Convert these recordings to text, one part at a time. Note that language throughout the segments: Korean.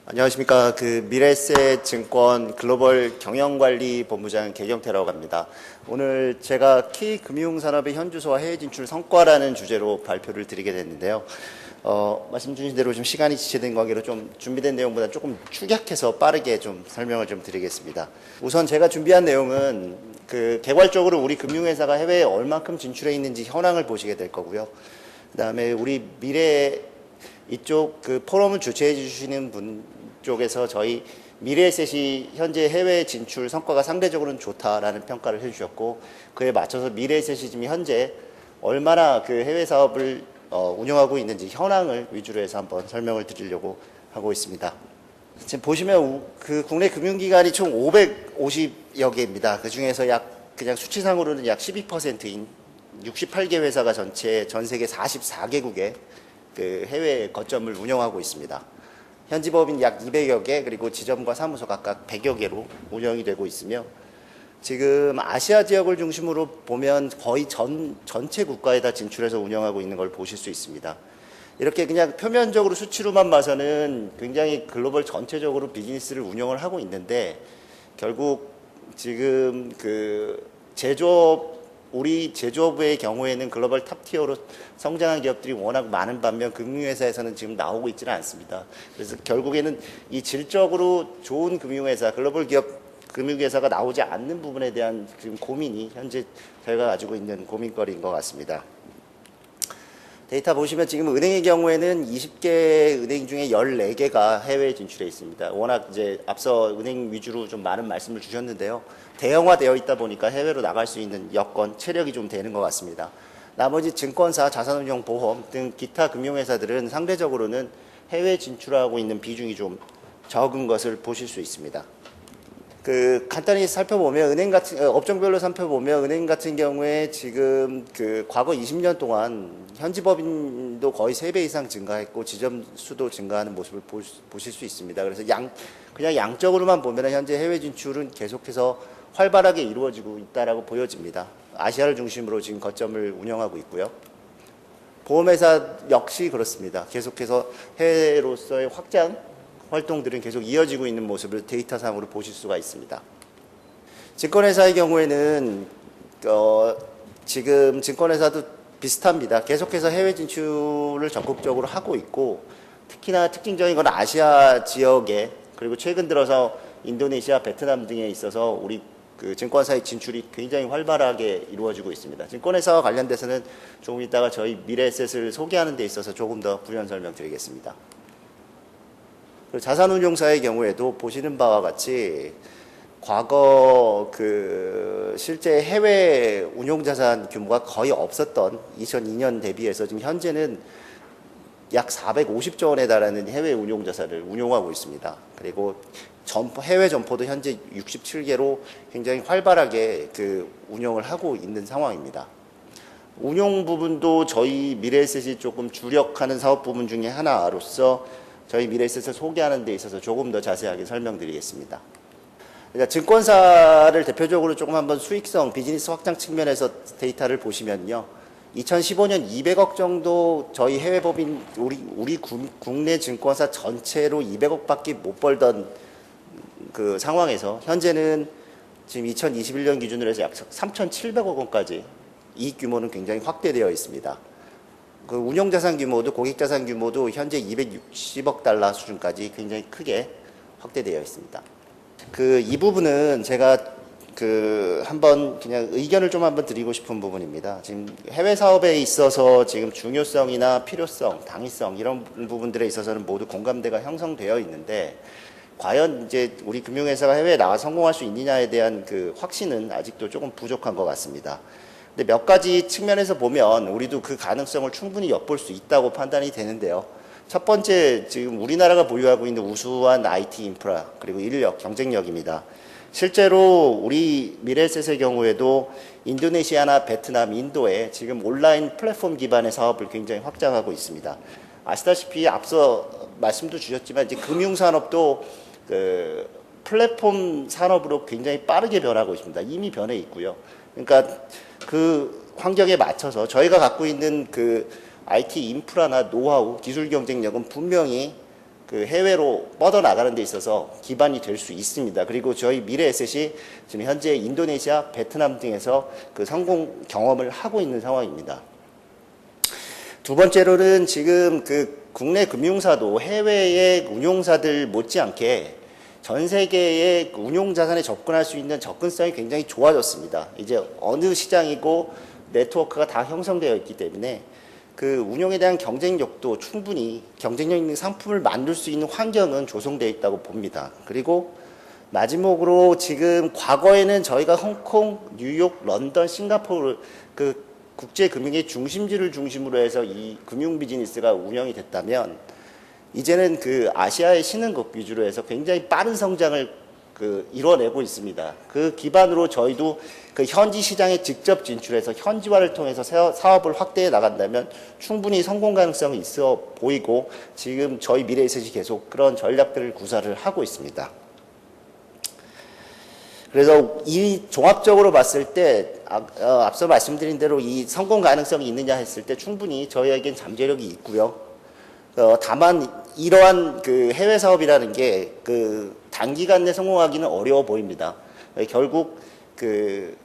안녕하십니까. 미래에셋증권 글로벌 경영관리본부장 개경태라고 합니다. 오늘 제가 K금융산업의 현주소와 해외 진출 성과라는 주제로 발표를 드리게 됐는데요. 말씀 주신 대로 좀 시간이 지체된 관계로 좀 준비된 내용보다 조금 축약해서 빠르게 좀 설명을 좀 드리겠습니다. 우선 제가 준비한 내용은 개괄적으로 우리 금융회사가 해외에 얼만큼 진출해 있는지 현황을 보시게 될 거고요. 그 다음에 우리 미래 이쪽 포럼을 주최해 주시는 분 쪽에서 저희 미래에셋이 현재 해외 진출 성과가 상대적으로는 좋다라는 평가를 해주셨고, 그에 맞춰서 미래에셋이 지금 현재 얼마나 해외 사업을 운영하고 있는지 현황을 위주로 해서 한번 설명을 드리려고 하고 있습니다. 지금 보시면 국내 금융기관이 총 550여 개입니다. 그 중에서 그냥 수치상으로는 약 12%인 68개 회사가 전 세계 44개국에 해외 거점을 운영하고 있습니다. 현지법인 약 200여 개, 그리고 지점과 사무소 각각 100여 개로 운영이 되고 있으며, 지금 아시아 지역을 중심으로 보면 거의 전체 국가에다 진출해서 운영하고 있는 걸 보실 수 있습니다. 이렇게 그냥 표면적으로 수치로만 봐서는 굉장히 글로벌 전체적으로 비즈니스를 운영을 하고 있는데, 결국 지금 우리 제조업의 경우에는 글로벌 탑티어로 성장한 기업들이 워낙 많은 반면 금융회사에서는 지금 나오고 있지는 않습니다. 그래서 결국에는 이 질적으로 좋은 금융회사, 글로벌 기업 금융회사가 나오지 않는 부분에 대한 지금 고민이 현재 저희가 가지고 있는 고민거리인 것 같습니다. 데이터 보시면 지금 은행의 경우에는 20개 은행 중에 14개가 해외에 진출해 있습니다. 워낙 이제 앞서 은행 위주로 좀 많은 말씀을 주셨는데요. 대형화되어 있다 보니까 해외로 나갈 수 있는 여건, 체력이 좀 되는 것 같습니다. 나머지 증권사, 자산운용, 보험 등 기타 금융회사들은 상대적으로는 해외 진출하고 있는 비중이 좀 적은 것을 보실 수 있습니다. 간단히 살펴보면 업종별로 살펴보면 은행 같은 경우에 지금 과거 20년 동안 현지법인도 거의 3배 이상 증가했고 지점 수도 증가하는 모습을 보실 수 있습니다. 그래서 그냥 양적으로만 보면 현재 해외 진출은 계속해서 활발하게 이루어지고 있다라고 보여집니다. 아시아를 중심으로 지금 거점을 운영하고 있고요. 보험회사 역시 그렇습니다. 계속해서 해외로서의 확장 활동들은 계속 이어지고 있는 모습을 데이터상으로 보실 수가 있습니다. 증권회사의 경우에는 지금 증권회사도 비슷합니다. 계속해서 해외 진출을 적극적으로 하고 있고, 특히나 특징적인 건 아시아 지역에, 그리고 최근 들어서 인도네시아, 베트남 등에 있어서 우리 증권사의 진출이 굉장히 활발하게 이루어지고 있습니다. 증권회사와 관련돼서는 조금 이따가 저희 미래에셋을 소개하는 데 있어서 조금 더 부연 설명드리겠습니다. 자산운용사의 경우에도 보시는 바와 같이 과거 실제 해외 운용자산 규모가 거의 없었던 2002년 대비해서 지금 현재는 약 450조 원에 달하는 해외 운용자산을 운용하고 있습니다. 그리고 해외 점포도 현재 67개로 굉장히 활발하게 운영을 하고 있는 상황입니다. 운용 부분도 저희 미래에셋이 조금 주력하는 사업 부분 중에 하나로서 저희 미래에셋을 소개하는 데 있어서 조금 더 자세하게 설명드리겠습니다. 그러니까 증권사를 대표적으로 조금 한번 수익성, 비즈니스 확장 측면에서 데이터를 보시면요. 2015년 200억 정도 저희 해외법인, 우리 국내 증권사 전체로 200억밖에 못 벌던 상황에서 현재는 지금 2021년 기준으로 해서 약 3,700억 원까지 이익 규모는 굉장히 확대되어 있습니다. 운용자산 규모도, 고객자산 규모도 현재 260억 달러 수준까지 굉장히 크게 확대되어 있습니다. 이 부분은 제가 한번 그냥 의견을 좀 한번 드리고 싶은 부분입니다. 지금 해외 사업에 있어서 지금 중요성이나 필요성, 당위성 이런 부분들에 있어서는 모두 공감대가 형성되어 있는데, 과연 이제 우리 금융회사가 해외에 나가 성공할 수 있느냐에 대한 확신은 아직도 조금 부족한 것 같습니다. 근데 몇 가지 측면에서 보면 우리도 그 가능성을 충분히 엿볼 수 있다고 판단이 되는데요. 첫 번째, 지금 우리나라가 보유하고 있는 우수한 IT 인프라, 그리고 인력, 경쟁력입니다. 실제로 우리 미래에셋의 경우에도 인도네시아나 베트남, 인도에 지금 온라인 플랫폼 기반의 사업을 굉장히 확장하고 있습니다. 아시다시피 앞서 말씀도 주셨지만 이제 금융산업도 플랫폼 산업으로 굉장히 빠르게 변하고 있습니다. 이미 변해 있고요. 그러니까 환경에 맞춰서 저희가 갖고 있는 IT 인프라나 노하우, 기술 경쟁력은 분명히 그 해외로 뻗어나가는 데 있어서 기반이 될 수 있습니다. 그리고 저희 미래에셋이 지금 현재 인도네시아, 베트남 등에서 그 성공 경험을 하고 있는 상황입니다. 두 번째로는 지금 그 국내 금융사도 해외의 운용사들 못지않게 전 세계의 운용 자산에 접근할 수 있는 접근성이 굉장히 좋아졌습니다. 이제 어느 시장이고 네트워크가 다 형성되어 있기 때문에 그 운용에 대한 경쟁력도 충분히 경쟁력 있는 상품을 만들 수 있는 환경은 조성되어 있다고 봅니다. 그리고 마지막으로 지금 과거에는 저희가 홍콩, 뉴욕, 런던, 싱가포르 그 국제 금융의 중심지를 중심으로 해서 이 금융 비즈니스가 운영이 됐다면 이제는 그 아시아의 신흥국 위주로 해서 굉장히 빠른 성장을 그 이뤄내고 있습니다. 그 기반으로 저희도 그 현지 시장에 직접 진출해서 현지화를 통해서 사업을 확대해 나간다면 충분히 성공 가능성이 있어 보이고 지금 저희 미래에셋이 계속 그런 전략들을 구사를 하고 있습니다. 그래서 이 종합적으로 봤을 때 앞서 말씀드린 대로 이 성공 가능성이 있느냐 했을 때 충분히 저희에겐 잠재력이 있고요. 다만 이러한 그 해외 사업이라는 게 그 단기간 내 성공하기는 어려워 보입니다. 결국 그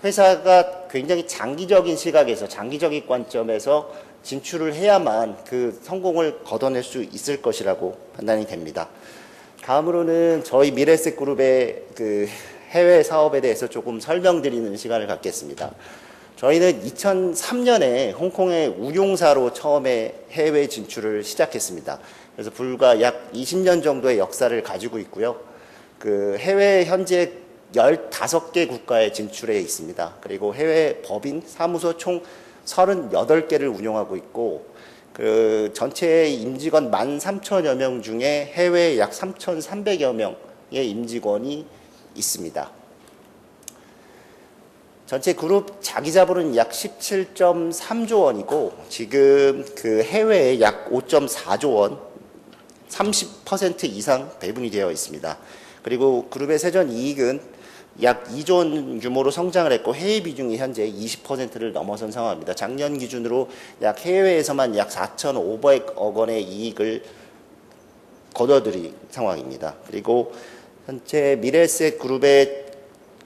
회사가 굉장히 장기적인 시각에서 장기적인 관점에서 진출을 해야만 그 성공을 거둬낼 수 있을 것이라고 판단이 됩니다. 다음으로는 저희 미래에셋 그룹의 그 해외 사업에 대해서 조금 설명드리는 시간을 갖겠습니다. 저희는 2003년에 홍콩의 운용사로 처음에 해외 진출을 시작했습니다. 그래서 불과 약 20년 정도의 역사를 가지고 있고요. 그 해외 현재 15개 국가에 진출해 있습니다. 그리고 해외 법인, 사무소 총 38개를 운영하고 있고, 그 전체 임직원 13,000여 명 중에 해외 약 3,300여 명의 임직원이 있습니다. 전체 그룹 자기 자본은 약 17.3조 원이고 지금 그 해외에 약 5.4조 원, 30% 이상 배분이 되어 있습니다. 그리고 그룹의 세전 이익은 약 2조 원 규모로 성장을 했고 해외 비중이 현재 20%를 넘어선 상황입니다. 작년 기준으로 약 해외에서만 약 4,500억 원의 이익을 거둬들인 상황입니다. 그리고 현재 미래에셋 그룹의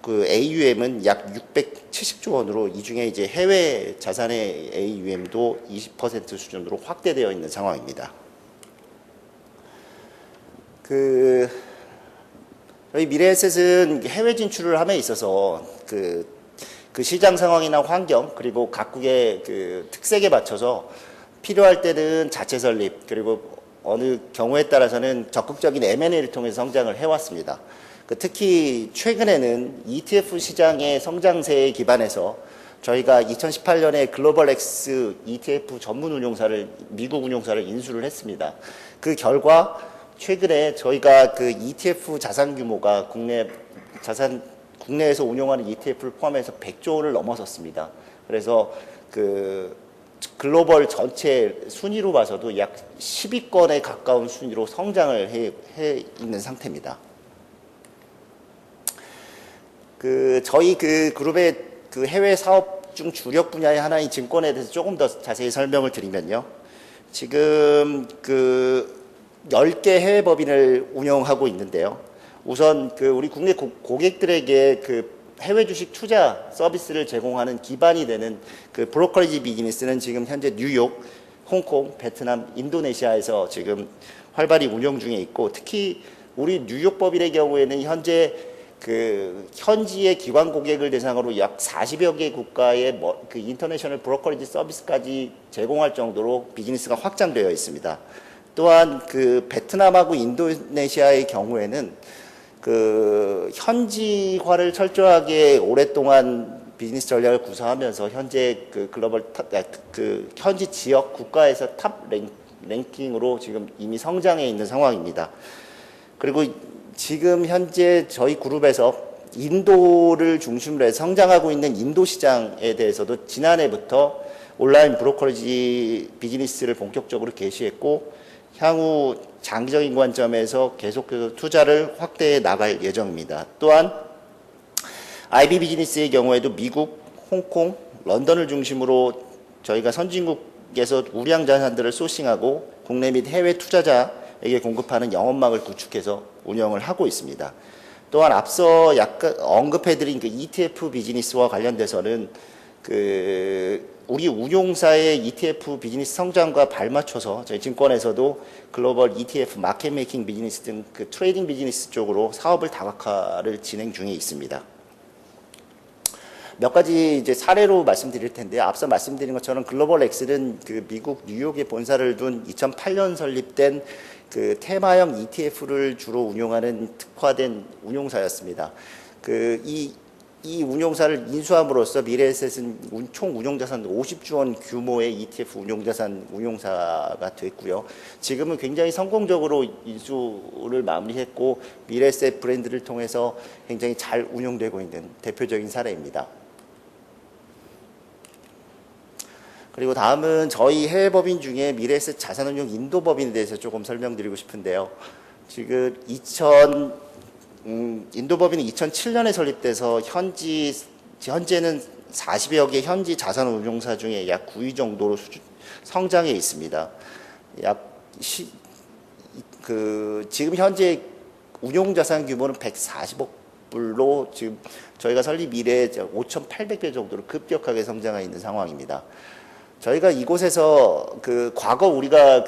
그 AUM은 약 670조 원으로 이 중에 이제 해외 자산의 AUM도 20% 수준으로 확대되어 있는 상황입니다. 저희 미래에셋은 해외 진출을 함에 있어서 그 시장 상황이나 환경 그리고 각국의 그 특색에 맞춰서 필요할 때는 자체 설립 그리고 어느 경우에 따라서는 적극적인 M&A를 통해서 성장을 해왔습니다. 특히 최근에는 ETF 시장의 성장세에 기반해서 저희가 2018년에 글로벌 X ETF 전문 운용사를 미국 운용사를 인수를 했습니다. 그 결과 최근에 저희가 그 ETF 자산 규모가 국내에서 운용하는 ETF를 포함해서 100조 원을 넘어섰습니다. 그래서 그 글로벌 전체 순위로 봐서도 약 10위권에 가까운 순위로 성장을 해 있는 상태입니다. 저희 그 그룹의 그 해외 사업 중 주력 분야의 하나인 증권에 대해서 조금 더 자세히 설명을 드리면요. 지금 10개 해외 법인을 운영하고 있는데요. 우선 우리 국내 고객들에게 해외 주식 투자 서비스를 제공하는 기반이 되는 브로커리지 비즈니스는 지금 현재 뉴욕, 홍콩, 베트남, 인도네시아에서 지금 활발히 운영 중에 있고 특히 우리 뉴욕 법인의 경우에는 현재 현지의 기관 고객을 대상으로 약 40여 개 국가의 인터내셔널 브로커리지 서비스까지 제공할 정도로 비즈니스가 확장되어 있습니다. 또한 베트남하고 인도네시아의 경우에는 현지화를 철저하게 오랫동안 비즈니스 전략을 구사하면서 현재 글로벌 현지 지역 국가에서 탑 랭킹으로 지금 이미 성장해 있는 상황입니다. 그리고 지금 현재 저희 그룹에서 인도를 중심으로 해서 성장하고 있는 인도 시장에 대해서도 지난해부터 온라인 브로커리지 비즈니스를 본격적으로 개시했고 향후 장기적인 관점에서 계속해서 투자를 확대해 나갈 예정입니다. 또한 IB 비즈니스의 경우에도 미국, 홍콩, 런던을 중심으로 저희가 선진국에서 우량 자산들을 소싱하고 국내 및 해외 투자자 투자자에게 공급하는 영업망을 구축해서 운영을 하고 있습니다. 또한 앞서 약간 언급해드린 그 ETF 비즈니스와 관련돼서는 우리 운용사의 ETF 비즈니스 성장과 발맞춰서 저희 증권에서도 글로벌 ETF 마켓 메이킹 비즈니스 등 그 트레이딩 비즈니스 쪽으로 사업을 다각화를 진행 중에 있습니다. 몇 가지 이제 사례로 말씀드릴 텐데요. 앞서 말씀드린 것처럼 글로벌 엑스는 그 미국 뉴욕에 본사를 둔 2008년 설립된 그 테마형 ETF를 주로 운용하는 특화된 운용사였습니다. 이 운용사를 인수함으로써 미래에셋은 총 운용자산 50조 원 규모의 ETF 운용자산 운용사가 됐고요. 지금은 굉장히 성공적으로 인수를 마무리했고 미래에셋 브랜드를 통해서 굉장히 잘 운용되고 있는 대표적인 사례입니다. 그리고 다음은 저희 해외 법인 중에 미래에셋 자산운용 인도 법인에 대해서 조금 설명드리고 싶은데요. 지금 인도 법인은 2007년에 설립돼서 현재는 40여 개 현지 자산운용사 중에 약 9위 정도로 성장해 있습니다. 지금 현재 운용자산 규모는 140억 불로 지금 저희가 설립 이래 5,800배 정도로 급격하게 성장해 있는 상황입니다. 저희가 이곳에서 과거 우리가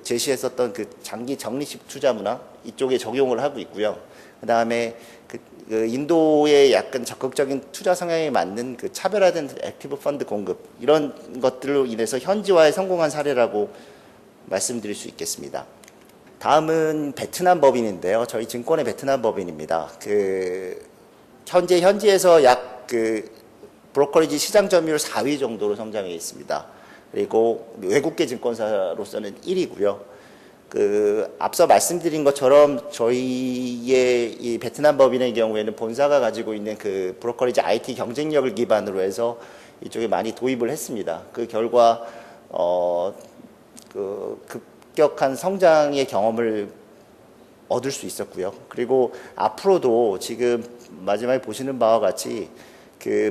제시했었던 장기 적립식 투자 문화 이쪽에 적용을 하고 있고요. 그 다음에 인도의 약간 적극적인 투자 성향에 맞는 차별화된 액티브 펀드 공급 이런 것들로 인해서 현지화에 성공한 사례라고 말씀드릴 수 있겠습니다. 다음은 베트남 법인인데요. 저희 증권의 베트남 법인입니다. 현지에서 브로커리지 시장 점유율 4위 정도로 성장해 있습니다. 그리고 외국계 증권사로서는 1위고요. 앞서 말씀드린 것처럼 저희의 이 베트남 법인의 경우에는 본사가 가지고 있는 브로커리지 IT 경쟁력을 기반으로 해서 이쪽에 많이 도입을 했습니다. 그 결과 급격한 성장의 경험을 얻을 수 있었고요. 그리고 앞으로도 지금 마지막에 보시는 바와 같이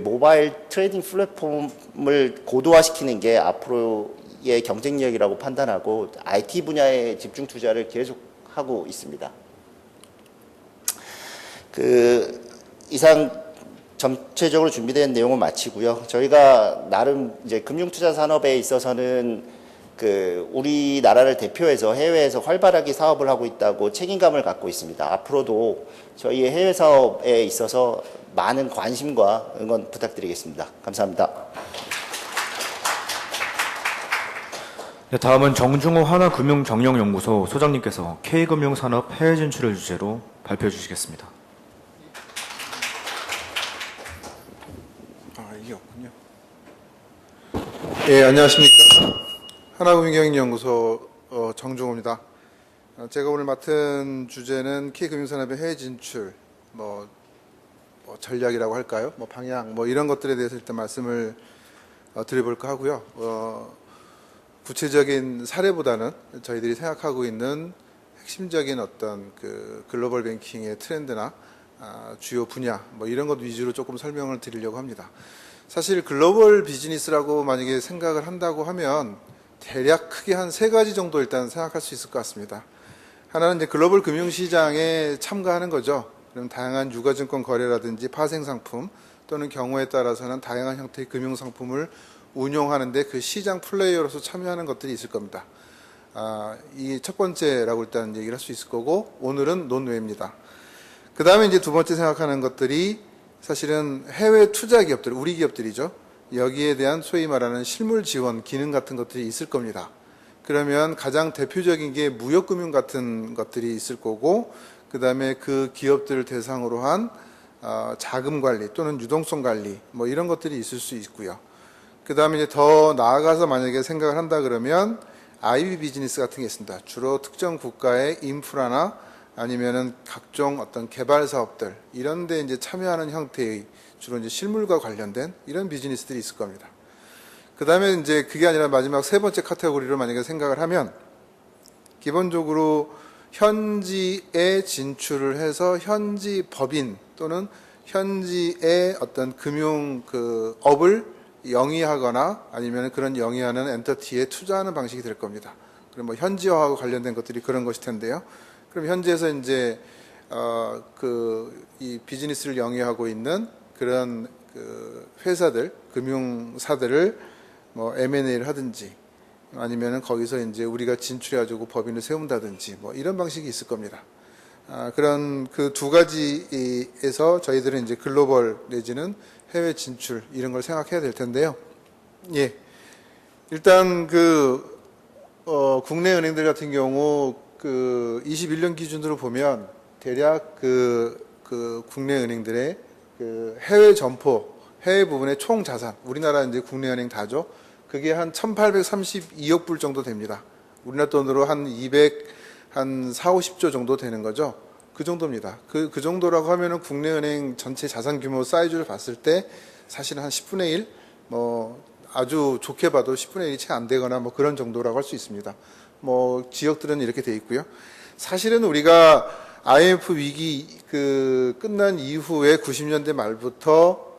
모바일 트레이딩 플랫폼을 고도화시키는 게 앞으로의 경쟁력이라고 판단하고 IT 분야에 집중 투자를 계속하고 있습니다. 이상 전체적으로 준비된 내용을 마치고요. 저희가 나름 이제 금융투자 산업에 있어서는 우리나라를 대표해서 해외에서 활발하게 사업을 하고 있다고 책임감을 갖고 있습니다. 앞으로도 저희의 해외 사업에 있어서 많은 관심과 응원 부탁드리겠습니다. 감사합니다. 네, 다음은 정중호 하나금융정령연구소 소장님께서 K금융산업 해외 진출을 주제로 발표해 주시겠습니다. 이게 없군요. 예, 안녕하십니까. 하나금융경영연구소 정중호입니다. 제가 오늘 맡은 주제는 K금융산업의 해외 진출, 전략이라고 할까요? 방향, 이런 것들에 대해서 일단 말씀을 드려볼까 하고요. 구체적인 사례보다는 저희들이 생각하고 있는 핵심적인 어떤 글로벌 뱅킹의 트렌드나 주요 분야, 이런 것 위주로 조금 설명을 드리려고 합니다. 사실 글로벌 비즈니스라고 만약에 생각을 한다고 하면 대략 크게 한 3가지 정도 일단 생각할 수 있을 것 같습니다. 하나는 이제 글로벌 금융시장에 참가하는 거죠. 그럼 다양한 유가증권 거래라든지 파생상품 또는 경우에 따라서는 다양한 형태의 금융상품을 운용하는데 그 시장 플레이어로서 참여하는 것들이 있을 겁니다. 이 첫 번째라고 일단 얘기를 할 수 있을 거고, 오늘은 논외입니다. 그 다음에 이제 두 번째 생각하는 것들이 사실은 해외 투자 기업들, 우리 기업들이죠. 여기에 대한 소위 말하는 실물 지원 기능 같은 것들이 있을 겁니다. 그러면 가장 대표적인 게 무역금융 같은 것들이 있을 거고, 그 다음에 그 기업들을 대상으로 한 자금 관리 또는 유동성 관리 이런 것들이 있을 수 있고요. 그 다음에 이제 더 나아가서 만약에 생각을 한다 그러면 IB 비즈니스 같은 게 있습니다. 주로 특정 국가의 인프라나 아니면은 각종 어떤 개발 사업들 이런 데 이제 참여하는 형태의 주로 이제 실물과 관련된 이런 비즈니스들이 있을 겁니다. 그 다음에 이제 그게 아니라 마지막 세 번째 카테고리로 만약에 생각을 하면 기본적으로 현지에 진출을 해서 현지 법인 또는 현지의 어떤 금융 업을 영위하거나 아니면 그런 영위하는 엔터티에 투자하는 방식이 될 겁니다. 그리고 뭐 현지화하고 관련된 것들이 그런 것일 텐데요. 그럼 현지에서 이제 이 비즈니스를 영위하고 있는 그런 그 회사들, 금융사들을 뭐 M&A를 하든지 아니면은 거기서 이제 우리가 진출해가지고 법인을 세운다든지 뭐 이런 방식이 있을 겁니다. 그런 그 두 가지에서 저희들은 이제 글로벌 내지는 해외 진출 이런 걸 생각해야 될 텐데요. 예. 일단 국내 은행들 같은 경우 21년 기준으로 보면 대략 국내 은행들의 해외 점포, 해외 부분의 총 자산, 우리나라 이제 국내 은행 다죠. 그게 한 1,832억 불 정도 됩니다. 우리나라 돈으로 한 4, 50조 정도 되는 거죠. 그 정도입니다. 그 정도라고 하면은 국내 은행 전체 자산 규모 사이즈를 봤을 때 사실은 한 10분의 1, 뭐 아주 좋게 봐도 10분의 1이 채 안 되거나 뭐 그런 정도라고 할 수 있습니다. 뭐 지역들은 이렇게 돼 있고요. 사실은 우리가 IMF 위기 끝난 이후에 90년대 말부터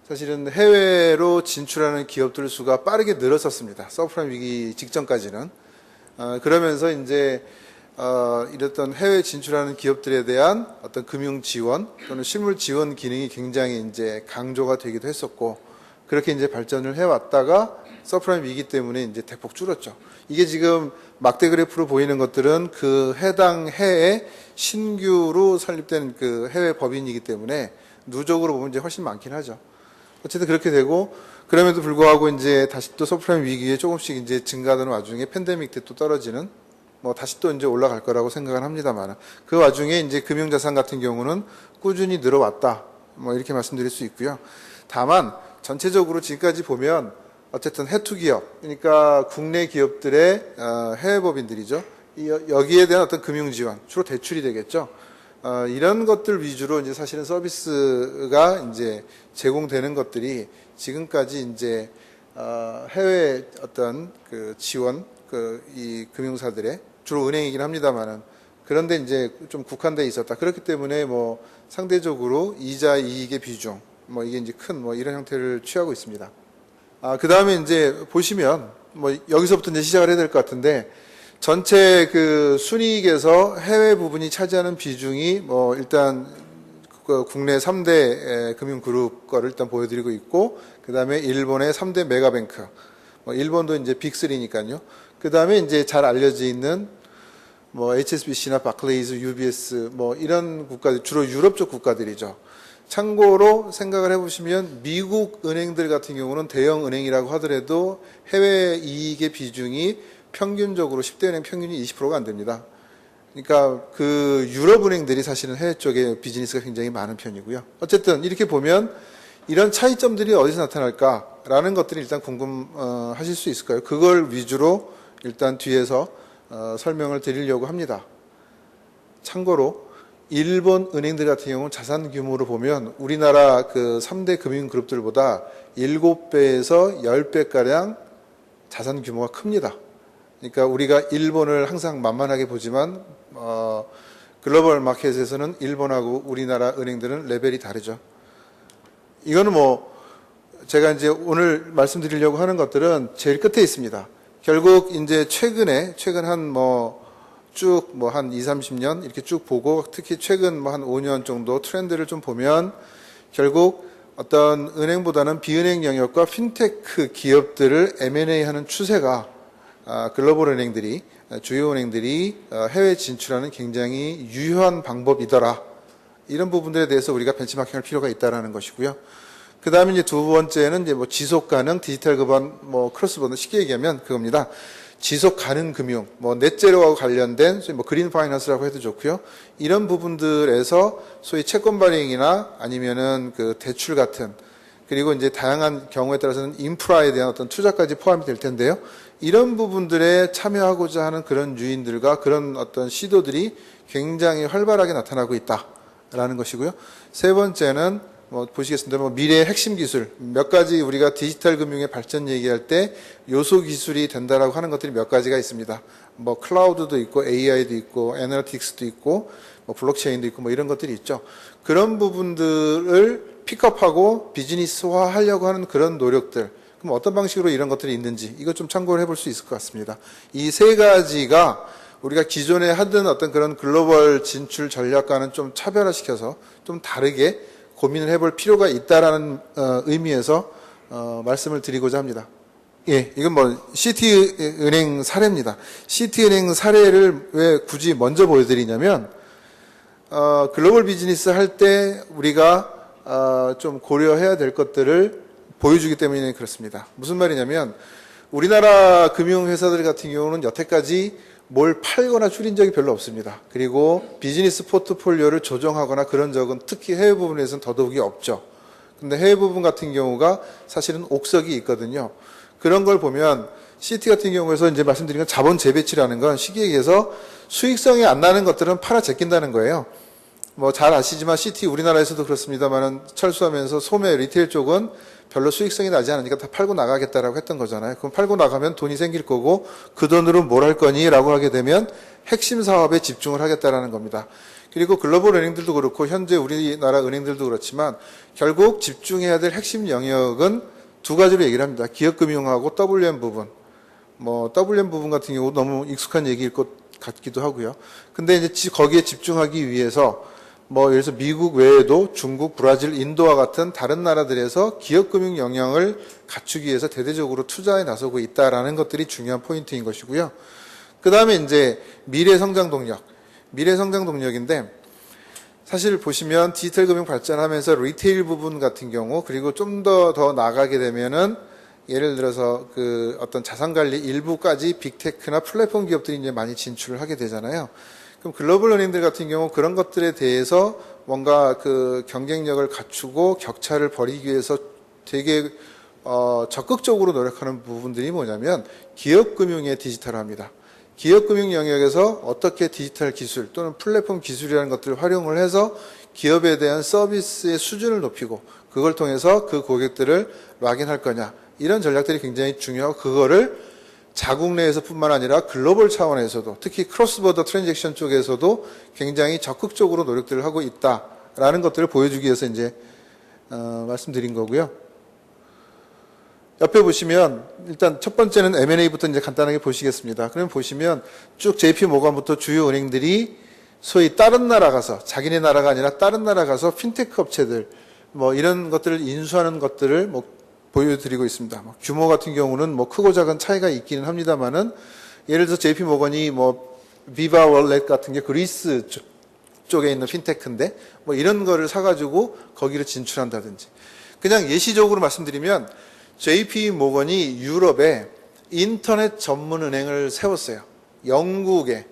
사실은 해외로 진출하는 기업들 수가 빠르게 늘었었습니다. 서브프라임 위기 직전까지는. 그러면서 이제 이랬던 해외 진출하는 기업들에 대한 어떤 금융 지원 또는 실물 지원 기능이 굉장히 이제 강조가 되기도 했었고, 그렇게 이제 발전을 해왔다가 서프라임 위기 때문에 이제 대폭 줄었죠. 이게 지금 막대 그래프로 보이는 것들은 그 해당 해에 신규로 설립된 그 해외 법인이기 때문에 누적으로 보면 이제 훨씬 많긴 하죠. 어쨌든 그렇게 되고, 그럼에도 불구하고 이제 다시 또 서프라임 위기에 조금씩 이제 증가하는 와중에 팬데믹 때 또 떨어지는, 뭐 다시 또 이제 올라갈 거라고 생각을 합니다만, 그 와중에 이제 금융자산 같은 경우는 꾸준히 늘어왔다. 뭐 이렇게 말씀드릴 수 있고요. 다만 전체적으로 지금까지 보면 어쨌든 해투 기업, 그러니까 국내 기업들의 해외 법인들이죠. 여기에 대한 어떤 금융 지원, 주로 대출이 되겠죠. 이런 것들 위주로 이제 사실은 서비스가 이제 제공되는 것들이 지금까지 이제 해외 어떤 그 지원, 이 금융사들의 주로 은행이긴 합니다만은, 그런데 이제 좀 국한돼 있었다. 그렇기 때문에 뭐 상대적으로 이자 이익의 비중, 뭐 이게 이제 큰 뭐 이런 형태를 취하고 있습니다. 그 다음에 이제 보시면 뭐 여기서부터 이제 시작을 해야 될 것 같은데, 전체 그 순이익에서 해외 부분이 차지하는 비중이 뭐 일단 국내 3대 금융그룹 거를 일단 보여드리고 있고, 그 다음에 일본의 3대 메가뱅크, 뭐 일본도 이제 빅3니까요. 그 다음에 이제 잘 알려져 있는 뭐 HSBC나 바클레이즈, UBS 뭐 이런 국가들, 주로 유럽 쪽 국가들이죠. 참고로 생각을 해보시면 미국 은행들 같은 경우는 대형 은행이라고 하더라도 해외 이익의 비중이 평균적으로 10대 은행 평균이 20%가 안 됩니다. 그러니까 그 유럽 은행들이 사실은 해외 쪽에 비즈니스가 굉장히 많은 편이고요. 어쨌든 이렇게 보면 이런 차이점들이 어디서 나타날까라는 것들이 일단 궁금하실 수 있을 거예요. 그걸 위주로 일단 뒤에서 설명을 드리려고 합니다. 참고로 일본 은행들 같은 경우는 자산 규모로 보면 우리나라 그 3대 금융그룹들보다 7배에서 10배가량 자산 규모가 큽니다. 그러니까 우리가 일본을 항상 만만하게 보지만 글로벌 마켓에서는 일본하고 우리나라 은행들은 레벨이 다르죠. 이거는 뭐 제가 이제 오늘 말씀드리려고 하는 것들은 제일 끝에 있습니다. 결국 이제 최근 한 쭉 한 20, 30년 이렇게 쭉 보고, 특히 최근 뭐 한 5년 정도 트렌드를 좀 보면 결국 어떤 은행보다는 비은행 영역과 핀테크 기업들을 M&A 하는 추세가 글로벌 은행들이, 주요 은행들이 해외 진출하는 굉장히 유효한 방법이더라. 이런 부분들에 대해서 우리가 벤치마킹할 필요가 있다라는 것이고요. 그 다음에 이제 두 번째는 이제 뭐 지속 가능 디지털 기반 크로스보더, 쉽게 얘기하면 그겁니다. 지속 가능 금융, 넷제로하고 관련된 소위 그린 파이낸스라고 해도 좋고요. 이런 부분들에서 소위 채권 발행이나 아니면은 그 대출 같은, 그리고 이제 다양한 경우에 따라서는 인프라에 대한 어떤 투자까지 포함이 될 텐데요. 이런 부분들에 참여하고자 하는 그런 유인들과 그런 어떤 시도들이 굉장히 활발하게 나타나고 있다라는 것이고요. 세 번째는 보시겠습니다. 미래의 핵심 기술, 몇 가지 우리가 디지털 금융의 발전 얘기할 때 요소 기술이 된다라고 하는 것들이 몇 가지가 있습니다. 클라우드도 있고, AI도 있고, 애널리틱스도 있고, 블록체인도 있고, 이런 것들이 있죠. 그런 부분들을 픽업하고 비즈니스화 하려고 하는 그런 노력들, 그럼 어떤 방식으로 이런 것들이 있는지 이거 좀 참고를 해볼 수 있을 것 같습니다. 이 세 가지가 우리가 기존에 하던 어떤 그런 글로벌 진출 전략과는 좀 차별화시켜서 좀 다르게 고민을 해볼 필요가 있다라는 의미에서 말씀을 드리고자 합니다. 예, 이건 뭐 시티은행 사례입니다. 시티은행 사례를 왜 굳이 먼저 보여드리냐면 글로벌 비즈니스 할 때 우리가 좀 고려해야 될 것들을 보여주기 때문에 그렇습니다. 무슨 말이냐면 우리나라 금융회사들 같은 경우는 여태까지 뭘 팔거나 줄인 적이 별로 없습니다. 그리고 비즈니스 포트폴리오를 조정하거나 그런 적은 특히 해외 부분에서는 더더욱이 없죠. 근데 해외 부분 같은 경우가 사실은 옥석이 있거든요. 그런 걸 보면 시티 같은 경우에서 이제 말씀드린 건 자본 재배치라는 건 쉽게 얘기해서 수익성이 안 나는 것들은 팔아 제낀다는 거예요. 뭐 잘 아시지만 시티 우리나라에서도 그렇습니다만은 철수하면서 소매 리테일 쪽은 별로 수익성이 나지 않으니까 다 팔고 나가겠다라고 했던 거잖아요. 그럼 팔고 나가면 돈이 생길 거고 그 돈으로 뭘 할 거니라고 하게 되면 핵심 사업에 집중을 하겠다라는 겁니다. 그리고 글로벌 은행들도 그렇고 현재 우리나라 은행들도 그렇지만 결국 집중해야 될 핵심 영역은 두 가지로 얘기를 합니다. 기업금융하고 WM 부분. 뭐 WM 부분 같은 경우 너무 익숙한 얘기일 것 같기도 하고요. 근데 이제 거기에 집중하기 위해서 뭐 예를 들어서 미국 외에도 중국, 브라질, 인도와 같은 다른 나라들에서 기업금융 역량을 갖추기 위해서 대대적으로 투자에 나서고 있다라는 것들이 중요한 포인트인 것이고요. 그 다음에 이제 미래 성장 동력인데 사실 보시면 디지털 금융 발전하면서 리테일 부분 같은 경우 그리고 좀 더 나가게 되면은 예를 들어서 그 어떤 자산 관리 일부까지 빅테크나 플랫폼 기업들이 이제 많이 진출을 하게 되잖아요. 그럼 글로벌 은행들 같은 경우 그런 것들에 대해서 뭔가 그 경쟁력을 갖추고 격차를 벌이기 위해서 되게 적극적으로 노력하는 부분들이 뭐냐면 기업금융의 디지털화입니다. 기업금융 영역에서 어떻게 디지털 기술 또는 플랫폼 기술이라는 것들을 활용을 해서 기업에 대한 서비스의 수준을 높이고 그걸 통해서 그 고객들을 락인할 거냐 이런 전략들이 굉장히 중요하고 그거를 자국 내에서뿐만 아니라 글로벌 차원에서도 특히 크로스보더 트랜잭션 쪽에서도 굉장히 적극적으로 노력들을 하고 있다라는 것들을 보여주기 위해서 이제 말씀드린 거고요. 옆에 보시면 일단 첫 번째는 M&A부터 이제 간단하게 보시겠습니다. 그러면 보시면 쭉 JP 모건부터 주요 은행들이 소위 다른 나라 가서 자기네 나라가 아니라 다른 나라 가서 핀테크 업체들 뭐 이런 것들을 인수하는 것들을 뭐 보여드리고 있습니다. 규모 같은 경우는 뭐 크고 작은 차이가 있기는 합니다만은 예를 들어서 JP 모건이 뭐 비바 월렛 같은 게 그리스 쪽에 있는 핀테크인데 뭐 이런 거를 사가지고 거기를 진출한다든지 그냥 예시적으로 말씀드리면 JP 모건이 유럽에 인터넷 전문 은행을 세웠어요. 영국에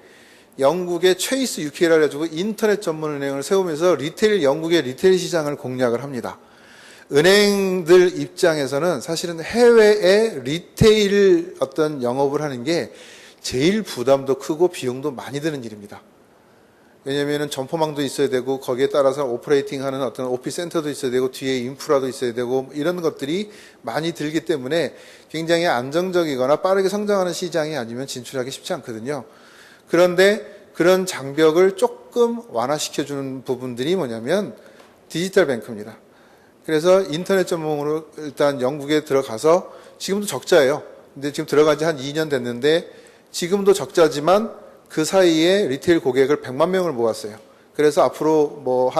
체이스 UK라 해가지고 인터넷 전문 은행을 세우면서 영국의 리테일 시장을 공략을 합니다. 은행들 입장에서는 사실은 해외에 리테일 어떤 영업을 하는 게 제일 부담도 크고 비용도 많이 드는 일입니다. 왜냐면은 점포망도 있어야 되고 거기에 따라서 오퍼레이팅 하는 어떤 오피스 센터도 있어야 되고 뒤에 인프라도 있어야 되고 이런 것들이 많이 들기 때문에 굉장히 안정적이거나 빠르게 성장하는 시장이 아니면 진출하기 쉽지 않거든요. 그런데 그런 장벽을 조금 완화시켜주는 부분들이 뭐냐면 디지털 뱅크입니다. 그래서 인터넷 전문으로 일단 영국에 들어가서 지금도 적자예요. 근데 지금 들어간 지 한 2년 됐는데 지금도 적자지만 그 사이에 리테일 고객을 100만 명을 모았어요. 그래서 앞으로 뭐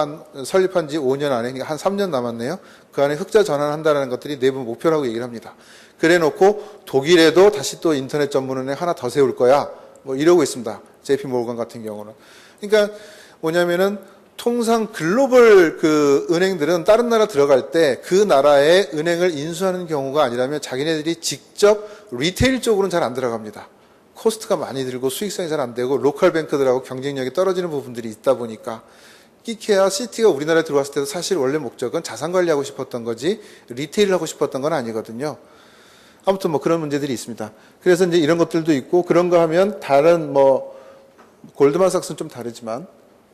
설립한 지 5년 안에, 그러니까 한 3년 남았네요. 그 안에 흑자 전환한다는 것들이 내부 목표라고 얘기를 합니다. 그래 놓고 독일에도 다시 또 인터넷 전문은행 하나 더 세울 거야. 뭐 이러고 있습니다. JP 모건 같은 경우는. 그러니까 뭐냐면은 통상 글로벌 그 은행들은 다른 나라 들어갈 때 그 나라의 은행을 인수하는 경우가 아니라면 자기네들이 직접 리테일 쪽으로는 잘 안 들어갑니다. 코스트가 많이 들고 수익성이 잘 안 되고 로컬 뱅크들하고 경쟁력이 떨어지는 부분들이 있다 보니까 끼케야 시티가 우리나라에 들어왔을 때도 사실 원래 목적은 자산 관리하고 싶었던 거지 리테일을 하고 싶었던 건 아니거든요. 아무튼 뭐 그런 문제들이 있습니다. 그래서 이제 이런 것들도 있고 그런 거 하면 다른 뭐 골드만삭스는 좀 다르지만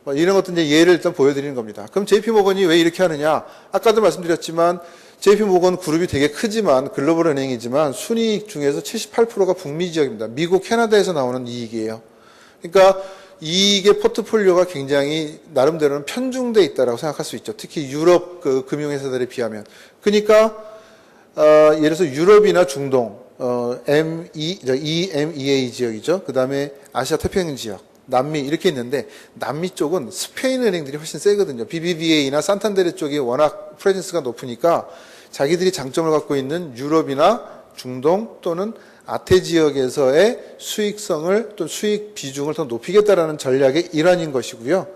뭐 이런 것도 이제 예를 일단 보여드리는 겁니다. 그럼 JP 모건이 왜 이렇게 하느냐? 아까도 말씀드렸지만 JP 모건 그룹이 되게 크지만 글로벌 은행이지만 순이익 중에서 78%가 북미 지역입니다. 미국, 캐나다에서 나오는 이익이에요. 그러니까 이익의 포트폴리오가 굉장히 나름대로는 편중돼 있다라고 생각할 수 있죠. 특히 유럽 그 금융회사들에 비하면. 그러니까 예를 들어서 유럽이나 중동, EMEA 지역이죠. 그 다음에 아시아 태평양 지역, 남미 이렇게 있는데 남미 쪽은 스페인 은행들이 훨씬 세거든요. BBVA나 산탄데르 쪽이 워낙 프레젠스가 높으니까 자기들이 장점을 갖고 있는 유럽이나 중동 또는 아태 지역에서의 수익성을 또 수익 비중을 더 높이겠다라는 전략의 일환인 것이고요.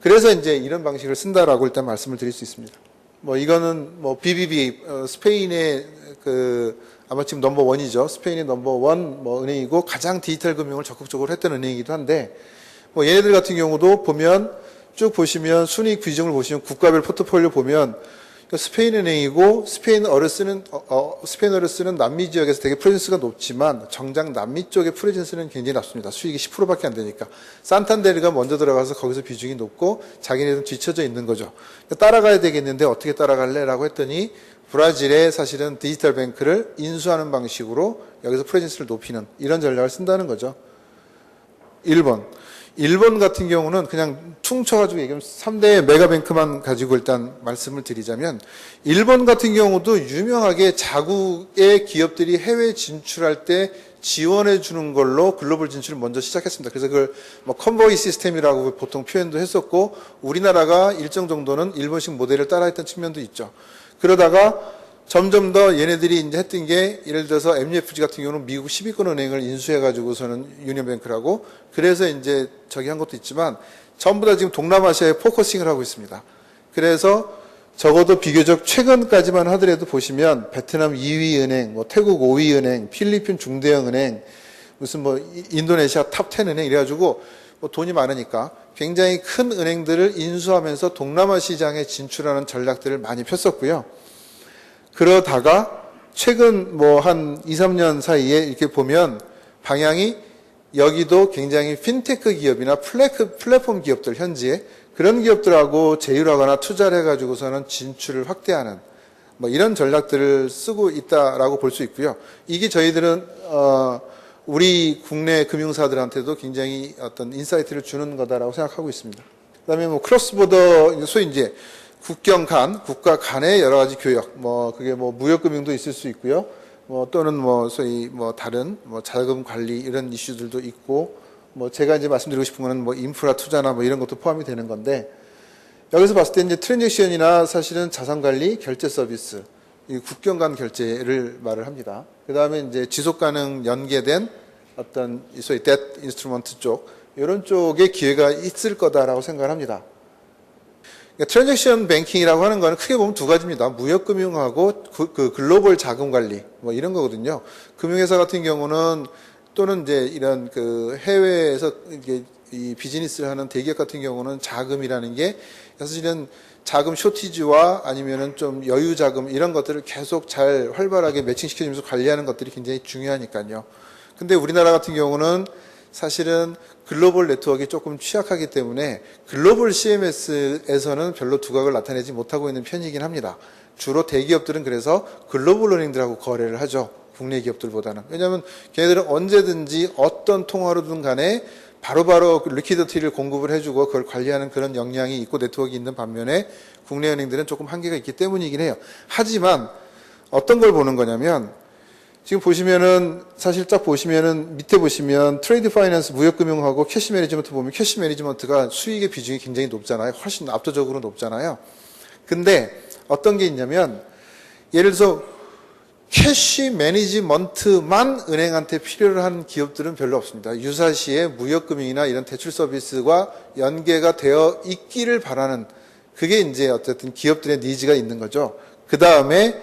그래서 이제 이런 방식을 쓴다라고 일단 말씀을 드릴 수 있습니다. 뭐 이거는 뭐 BBVA 스페인의 아마 지금 넘버 원이죠. 스페인의 넘버 원 뭐 은행이고 가장 디지털 금융을 적극적으로 했던 은행이기도 한데 뭐 얘네들 같은 경우도 보면 쭉 보시면 순이익 비중을 보시면 국가별 포트폴리오 보면 스페인 은행이고 스페인어를 쓰는 남미 지역에서 되게 프레젠스가 높지만 정작 남미 쪽의 프레젠스는 굉장히 낮습니다. 수익이 10%밖에 안 되니까. 산탄데르가 먼저 들어가서 거기서 비중이 높고 자기네들은 뒤쳐져 있는 거죠. 따라가야 되겠는데 어떻게 따라갈래라고 했더니 브라질에 사실은 디지털 뱅크를 인수하는 방식으로 여기서 프레젠스를 높이는 이런 전략을 쓴다는 거죠. 1번 같은 경우는 그냥 퉁쳐가지고 얘기하면 3대 메가뱅크만 가지고 일단 말씀을 드리자면 1번 같은 경우도 유명하게 자국의 기업들이 해외 진출할 때 지원해 주는 걸로 글로벌 진출을 먼저 시작했습니다. 그래서 그걸 뭐 컨보이 시스템이라고 보통 표현도 했었고 우리나라가 일정 정도는 일본식 모델을 따라했던 측면도 있죠. 그러다가 점점 더 얘네들이 이제 했던 게 예를 들어서 MUFG 같은 경우는 미국 10위권 은행을 인수해가지고서는 유니언뱅크라고 그래서 이제 저기 한 것도 있지만 전부 다 지금 동남아시아에 포커싱을 하고 있습니다. 그래서 적어도 비교적 최근까지만 하더라도 보시면 베트남 2위 은행, 뭐 태국 5위 은행, 필리핀 중대형 은행, 무슨 뭐 인도네시아 탑 10 은행 이래가지고 뭐 돈이 많으니까 굉장히 큰 은행들을 인수하면서 동남아 시장에 진출하는 전략들을 많이 폈었고요. 그러다가 최근 뭐 한 2, 3년 사이에 이렇게 보면 방향이 여기도 굉장히 핀테크 기업이나 플랫폼 기업들 현지에 그런 기업들하고 제휴하거나 투자를 해가지고서는 진출을 확대하는 뭐 이런 전략들을 쓰고 있다라고 볼 수 있고요. 이게 저희들은 우리 국내 금융사들한테도 굉장히 어떤 인사이트를 주는 거다라고 생각하고 있습니다. 그다음에 뭐 크로스보더 소위 이제 국경 간, 국가 간의 여러 가지 교역, 뭐, 그게 뭐, 무역금융도 있을 수 있고요. 뭐, 또는 뭐, 소위 뭐, 다른, 뭐, 자금 관리 이런 이슈들도 있고, 뭐, 제가 이제 말씀드리고 싶은 거는 뭐, 인프라 투자나 뭐, 이런 것도 포함이 되는 건데, 여기서 봤을 때 이제 트랜잭션이나 사실은 자산 관리, 결제 서비스, 이 국경 간 결제를 말을 합니다. 그 다음에 이제 지속 가능 연계된 어떤 소위 데트 인스트루먼트 쪽, 이런 쪽에 기회가 있을 거다라고 생각을 합니다. 트랜잭션 뱅킹이라고 하는 거는 크게 보면 두 가지입니다. 무역금융하고 그 글로벌 자금관리 뭐 이런 거거든요. 금융회사 같은 경우는 또는 이제 이런 그 해외에서 이게 이 비즈니스를 하는 대기업 같은 경우는 자금이라는 게 사실은 자금 쇼티지와 아니면은 좀 여유 자금 이런 것들을 계속 잘 활발하게 매칭시켜주면서 관리하는 것들이 굉장히 중요하니까요. 근데 우리나라 같은 경우는 사실은 글로벌 네트워크가 조금 취약하기 때문에 글로벌 CMS에서는 별로 두각을 나타내지 못하고 있는 편이긴 합니다. 주로 대기업들은 그래서 글로벌 은행들하고 거래를 하죠. 국내 기업들보다는. 왜냐하면 걔네들은 언제든지 어떤 통화로든 간에 바로바로 리퀴디티를 공급을 해주고 그걸 관리하는 그런 역량이 있고 네트워크가 있는 반면에 국내 은행들은 조금 한계가 있기 때문이긴 해요. 하지만 어떤 걸 보는 거냐면 지금 보시면은 사실 딱 보시면은 밑에 보시면 트레이드 파이낸스 무역금융하고 캐시 매니지먼트 보면 캐시 매니지먼트가 수익의 비중이 굉장히 높잖아요. 훨씬 압도적으로 높잖아요. 근데 어떤 게 있냐면 예를 들어서 캐시 매니지먼트만 은행한테 필요로 하는 기업들은 별로 없습니다. 유사시에 무역금융이나 이런 대출 서비스와 연계가 되어 있기를 바라는 그게 이제 어쨌든 기업들의 니즈가 있는 거죠. 그 다음에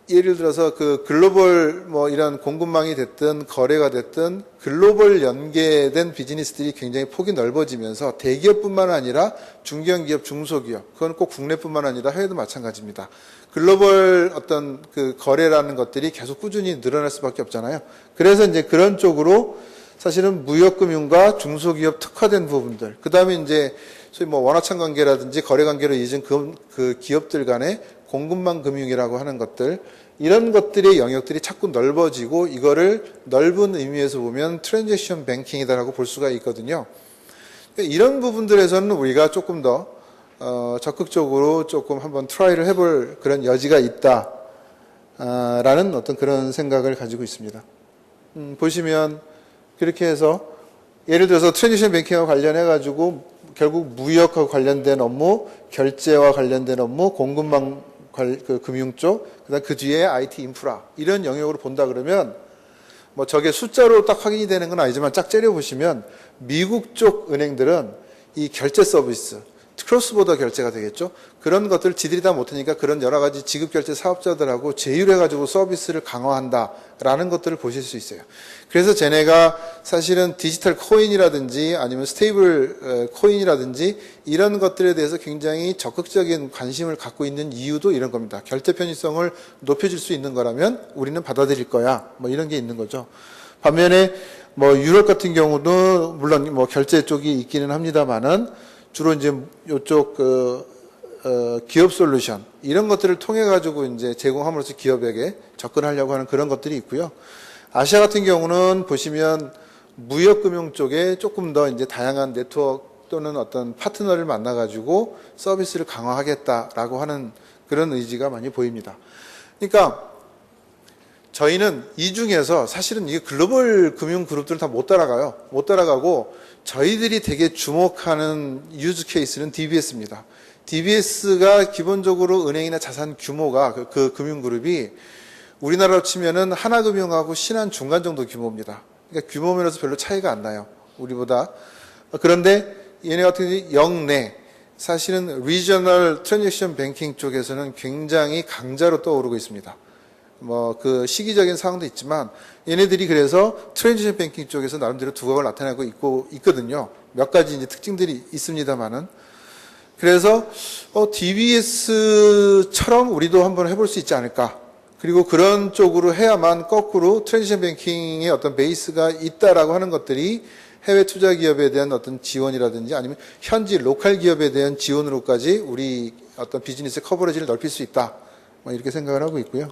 예를 들어서 그 글로벌 뭐 이런 공급망이 됐든 거래가 됐든 글로벌 연계된 비즈니스들이 굉장히 폭이 넓어지면서 대기업뿐만 아니라 중견기업, 중소기업, 그건 꼭 국내뿐만 아니라 해외도 마찬가지입니다. 글로벌 어떤 그 거래라는 것들이 계속 꾸준히 늘어날 수밖에 없잖아요. 그래서 이제 그런 쪽으로 사실은 무역금융과 중소기업 특화된 부분들, 그 다음에 이제 소위 뭐 원화창 관계라든지 거래 관계로 이어진 그 기업들 간의 공급망 금융이라고 하는 것들, 이런 것들의 영역들이 자꾸 넓어지고 이거를 넓은 의미에서 보면 트랜잭션 뱅킹이다라고 볼 수가 있거든요. 이런 부분들에서는 우리가 조금 더 적극적으로 조금 한번 트라이를 해볼 그런 여지가 있다. 라는 어떤 그런 생각을 가지고 있습니다. 보시면 그렇게 해서 예를 들어서 트랜지션 뱅킹과 관련해 가지고 결국 무역과 관련된 업무, 결제와 관련된 업무, 공급망 금융 쪽, 그다음 그 뒤에 IT 인프라 이런 영역으로 본다 그러면 뭐 저게 숫자로 딱 확인이 되는 건 아니지만 쫙 째려 보시면 미국 쪽 은행들은 이 결제 서비스, 크로스보더 결제가 되겠죠. 그런 것들 지들이 다 못하니까 그런 여러 가지 지급결제 사업자들하고 제휴해가지고 서비스를 강화한다라는 것들을 보실 수 있어요. 그래서 쟤네가 사실은 디지털 코인이라든지 아니면 스테이블 코인이라든지 이런 것들에 대해서 굉장히 적극적인 관심을 갖고 있는 이유도 이런 겁니다. 결제 편의성을 높여줄 수 있는 거라면 우리는 받아들일 거야. 뭐 이런 게 있는 거죠. 반면에 뭐 유럽 같은 경우도 물론 뭐 결제 쪽이 있기는 합니다만은 주로 이제 요쪽 기업 솔루션 이런 것들을 통해 가지고 이제 제공함으로써 기업에게 접근하려고 하는 그런 것들이 있고요. 아시아 같은 경우는 보시면 무역금융 쪽에 조금 더 이제 다양한 네트워크 또는 어떤 파트너를 만나 가지고 서비스를 강화하겠다라고 하는 그런 의지가 많이 보입니다. 그러니까 저희는 이 중에서 사실은 이 글로벌 금융 그룹들은 다 못 따라가요. 못 따라가고 저희들이 되게 주목하는 유즈 케이스는 DBS입니다. DBS가 기본적으로 은행이나 자산 규모가 그 금융 그룹이 우리나라로 치면은 하나금융하고 신한 중간 정도 규모입니다. 그러니까 규모 면에서 별로 차이가 안 나요. 우리보다. 그런데 얘네 같은 경우 영내 사실은 리저널 트랜잭션 뱅킹 쪽에서는 굉장히 강자로 떠오르고 있습니다. 뭐 그 시기적인 상황도 있지만 얘네들이 그래서 트랜지션 뱅킹 쪽에서 나름대로 두각을 나타내고 있거든요. 몇 가지 이제 특징들이 있습니다만은 그래서 DBS처럼 우리도 한번 해볼 수 있지 않을까. 그리고 그런 쪽으로 해야만 거꾸로 트랜지션 뱅킹의 어떤 베이스가 있다라고 하는 것들이 해외 투자 기업에 대한 어떤 지원이라든지 아니면 현지 로컬 기업에 대한 지원으로까지 우리 어떤 비즈니스 커버리지를 넓힐 수 있다. 뭐 이렇게 생각을 하고 있고요.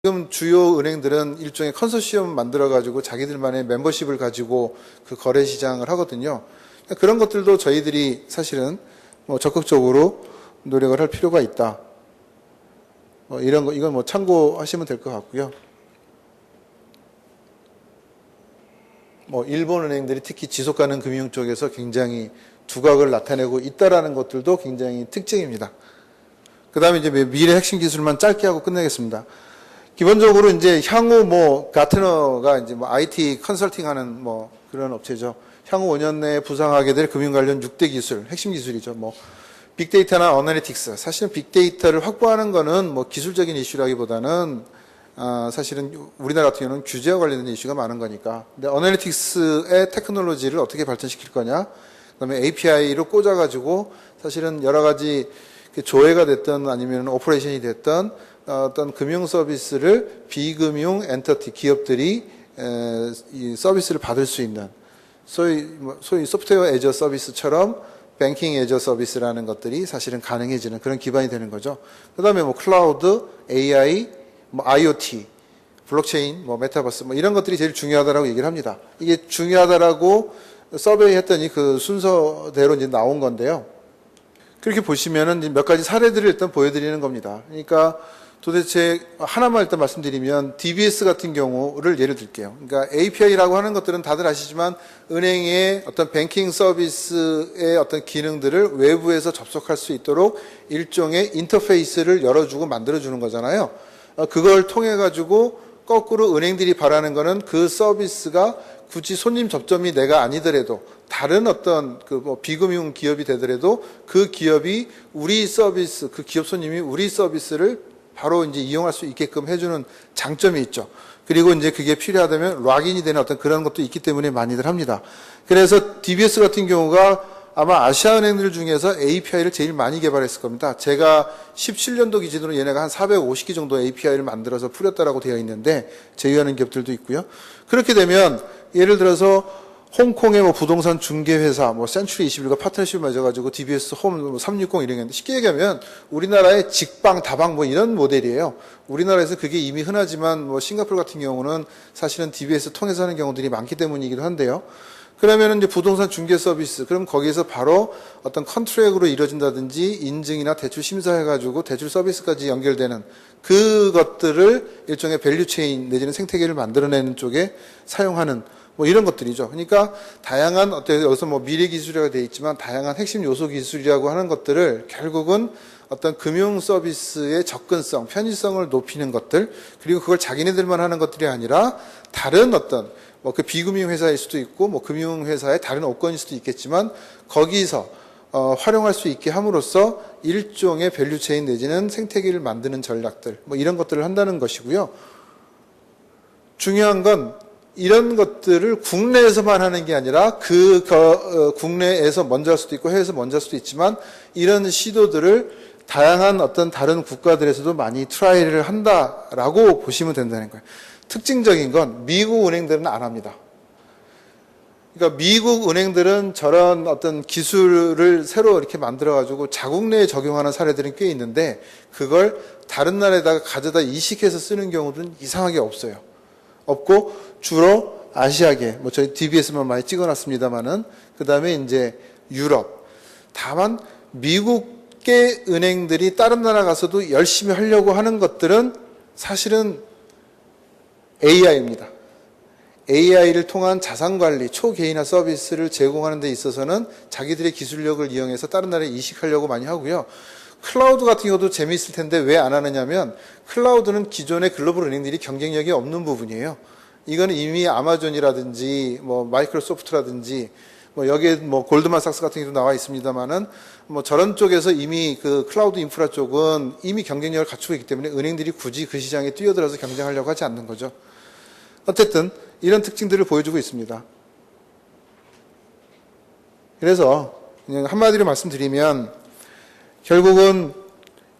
지금 주요 은행들은 일종의 컨소시엄 만들어가지고 자기들만의 멤버십을 가지고 그 거래 시장을 하거든요. 그런 것들도 저희들이 사실은 뭐 적극적으로 노력을 할 필요가 있다. 이런 거, 이건 뭐 참고하시면 될 것 같고요. 뭐 일본 은행들이 특히 지속가능 금융 쪽에서 굉장히 두각을 나타내고 있다라는 것들도 굉장히 특징입니다. 그 다음에 이제 미래 핵심 기술만 짧게 하고 끝내겠습니다. 기본적으로 이제 향후 뭐 가트너가 이제 뭐 IT 컨설팅하는 뭐 그런 업체죠. 향후 5년 내에 부상하게 될 금융 관련 6대 기술, 핵심 기술이죠. 뭐 빅데이터나 어널리틱스. 사실은 빅데이터를 확보하는 거는 뭐 기술적인 이슈라기보다는 사실은 우리나라 같은 경우는 규제와 관련된 이슈가 많은 거니까. 근데 어널리틱스의 테크놀로지를 어떻게 발전시킬 거냐. 그다음에 API로 꽂아가지고 사실은 여러 가지 조회가 됐든 아니면 오퍼레이션이 됐든 어떤 금융 서비스를 비금융 엔터티 기업들이 이 서비스를 받을 수 있는 소위 소프트웨어 애저 서비스처럼 뱅킹 애저 서비스라는 것들이 사실은 가능해지는 그런 기반이 되는 거죠. 그다음에 뭐 클라우드, AI, 뭐 IoT, 블록체인, 뭐 메타버스 뭐 이런 것들이 제일 중요하다라고 얘기를 합니다. 이게 중요하다라고 서베이 했더니 그 순서대로 이제 나온 건데요. 그렇게 보시면은 몇 가지 사례들을 일단 보여드리는 겁니다. 그러니까 도대체 하나만 일단 말씀드리면 DBS 같은 경우를 예를 들게요. 그러니까 API라고 하는 것들은 다들 아시지만 은행의 어떤 뱅킹 서비스의 어떤 기능들을 외부에서 접속할 수 있도록 일종의 인터페이스를 열어주고 만들어주는 거잖아요. 그걸 통해 가지고 거꾸로 은행들이 바라는 거는 그 서비스가 굳이 손님 접점이 내가 아니더라도 다른 어떤 뭐 비금융 기업이 되더라도 그 기업이 우리 서비스, 그 기업 손님이 우리 서비스를 바로 이제 이용할 수 있게끔 해주는 장점이 있죠. 그리고 이제 그게 필요하다면 락인이 되는 어떤 그런 것도 있기 때문에 많이들 합니다. 그래서 DBS 같은 경우가 아마 아시아은행들 중에서 API를 제일 많이 개발했을 겁니다. 제가 17년도 기준으로 얘네가 한 450개 정도 API를 만들어서 풀었다라고 되어 있는데 제휴하는 기업들도 있고요. 그렇게 되면 예를 들어서 홍콩의 뭐 부동산 중개회사, 뭐 센츄리 21과 파트너십을 맺어가지고 DBS 홈 360 이런 게 있는데 쉽게 얘기하면 우리나라의 직방, 다방 뭐 이런 모델이에요. 우리나라에서 그게 이미 흔하지만 뭐 싱가포르 같은 경우는 사실은 DBS 통해서 하는 경우들이 많기 때문이기도 한데요. 그러면 이제 부동산 중개 서비스, 그럼 거기에서 바로 어떤 컨트랙으로 이루어진다든지 인증이나 대출 심사해가지고 대출 서비스까지 연결되는 그것들을 일종의 밸류 체인 내지는 생태계를 만들어내는 쪽에 사용하는 뭐 이런 것들이죠. 그러니까 다양한 여기서 뭐 미래 기술이라고 되어 있지만 다양한 핵심 요소 기술이라고 하는 것들을 결국은 어떤 금융 서비스의 접근성, 편의성을 높이는 것들, 그리고 그걸 자기네들만 하는 것들이 아니라 다른 어떤 뭐 그 비금융 회사일 수도 있고 뭐 금융 회사의 다른 업권일 수도 있겠지만 거기서 활용할 수 있게 함으로써 일종의 밸류 체인 내지는 생태계를 만드는 전략들 뭐 이런 것들을 한다는 것이고요. 중요한 건 이런 것들을 국내에서만 하는 게 아니라 국내에서 먼저 할 수도 있고 해외에서 먼저 할 수도 있지만 이런 시도들을 다양한 어떤 다른 국가들에서도 많이 트라이를 한다라고 보시면 된다는 거예요. 특징적인 건 미국 은행들은 안 합니다. 그러니까 미국 은행들은 저런 어떤 기술을 새로 이렇게 만들어가지고 자국 내에 적용하는 사례들은 꽤 있는데 그걸 다른 나라에다가 가져다 이식해서 쓰는 경우는 이상하게 없어요. 없고 주로 아시아계, 뭐 저희 DBS만 많이 찍어놨습니다만은 그 다음에 이제 유럽. 다만 미국계 은행들이 다른 나라 가서도 열심히 하려고 하는 것들은 사실은 AI입니다. AI를 통한 자산관리, 초개인화 서비스를 제공하는 데 있어서는 자기들의 기술력을 이용해서 다른 나라에 이식하려고 많이 하고요. 클라우드 같은 경우도 재미있을 텐데 왜 안 하느냐면 클라우드는 기존의 글로벌 은행들이 경쟁력이 없는 부분이에요. 이거는 이미 아마존이라든지 뭐 마이크로소프트라든지 뭐 여기에 뭐 골드만삭스 같은 경우도 나와 있습니다만은 뭐 저런 쪽에서 이미 그 클라우드 인프라 쪽은 이미 경쟁력을 갖추고 있기 때문에 은행들이 굳이 그 시장에 뛰어들어서 경쟁하려고 하지 않는 거죠. 어쨌든 이런 특징들을 보여주고 있습니다. 그래서 그냥 한마디로 말씀드리면 결국은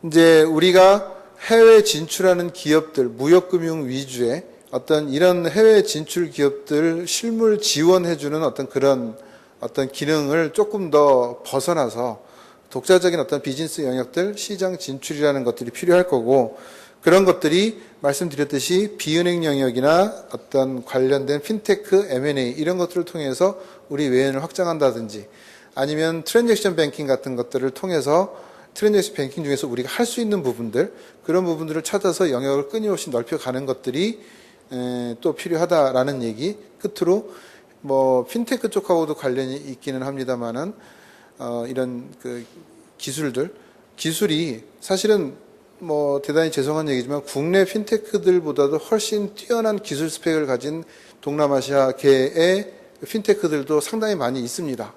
이제 우리가 해외 진출하는 기업들, 무역금융 위주의 어떤 이런 해외 진출 기업들 실물 지원해주는 어떤 그런 어떤 기능을 조금 더 벗어나서 독자적인 어떤 비즈니스 영역들, 시장 진출이라는 것들이 필요할 거고 그런 것들이 말씀드렸듯이 비은행 영역이나 어떤 관련된 핀테크, M&A 이런 것들을 통해서 우리 외연을 확장한다든지 아니면 트랜잭션 뱅킹 같은 것들을 통해서 트랜잭션 뱅킹 중에서 우리가 할 수 있는 부분들 그런 부분들을 찾아서 영역을 끊임없이 넓혀가는 것들이 또 필요하다라는 얘기 끝으로 뭐 핀테크 쪽하고도 관련이 있기는 합니다만은 이런 그 기술이 사실은 뭐 대단히 죄송한 얘기지만 국내 핀테크들보다도 훨씬 뛰어난 기술 스펙을 가진 동남아시아계의 핀테크들도 상당히 많이 있습니다.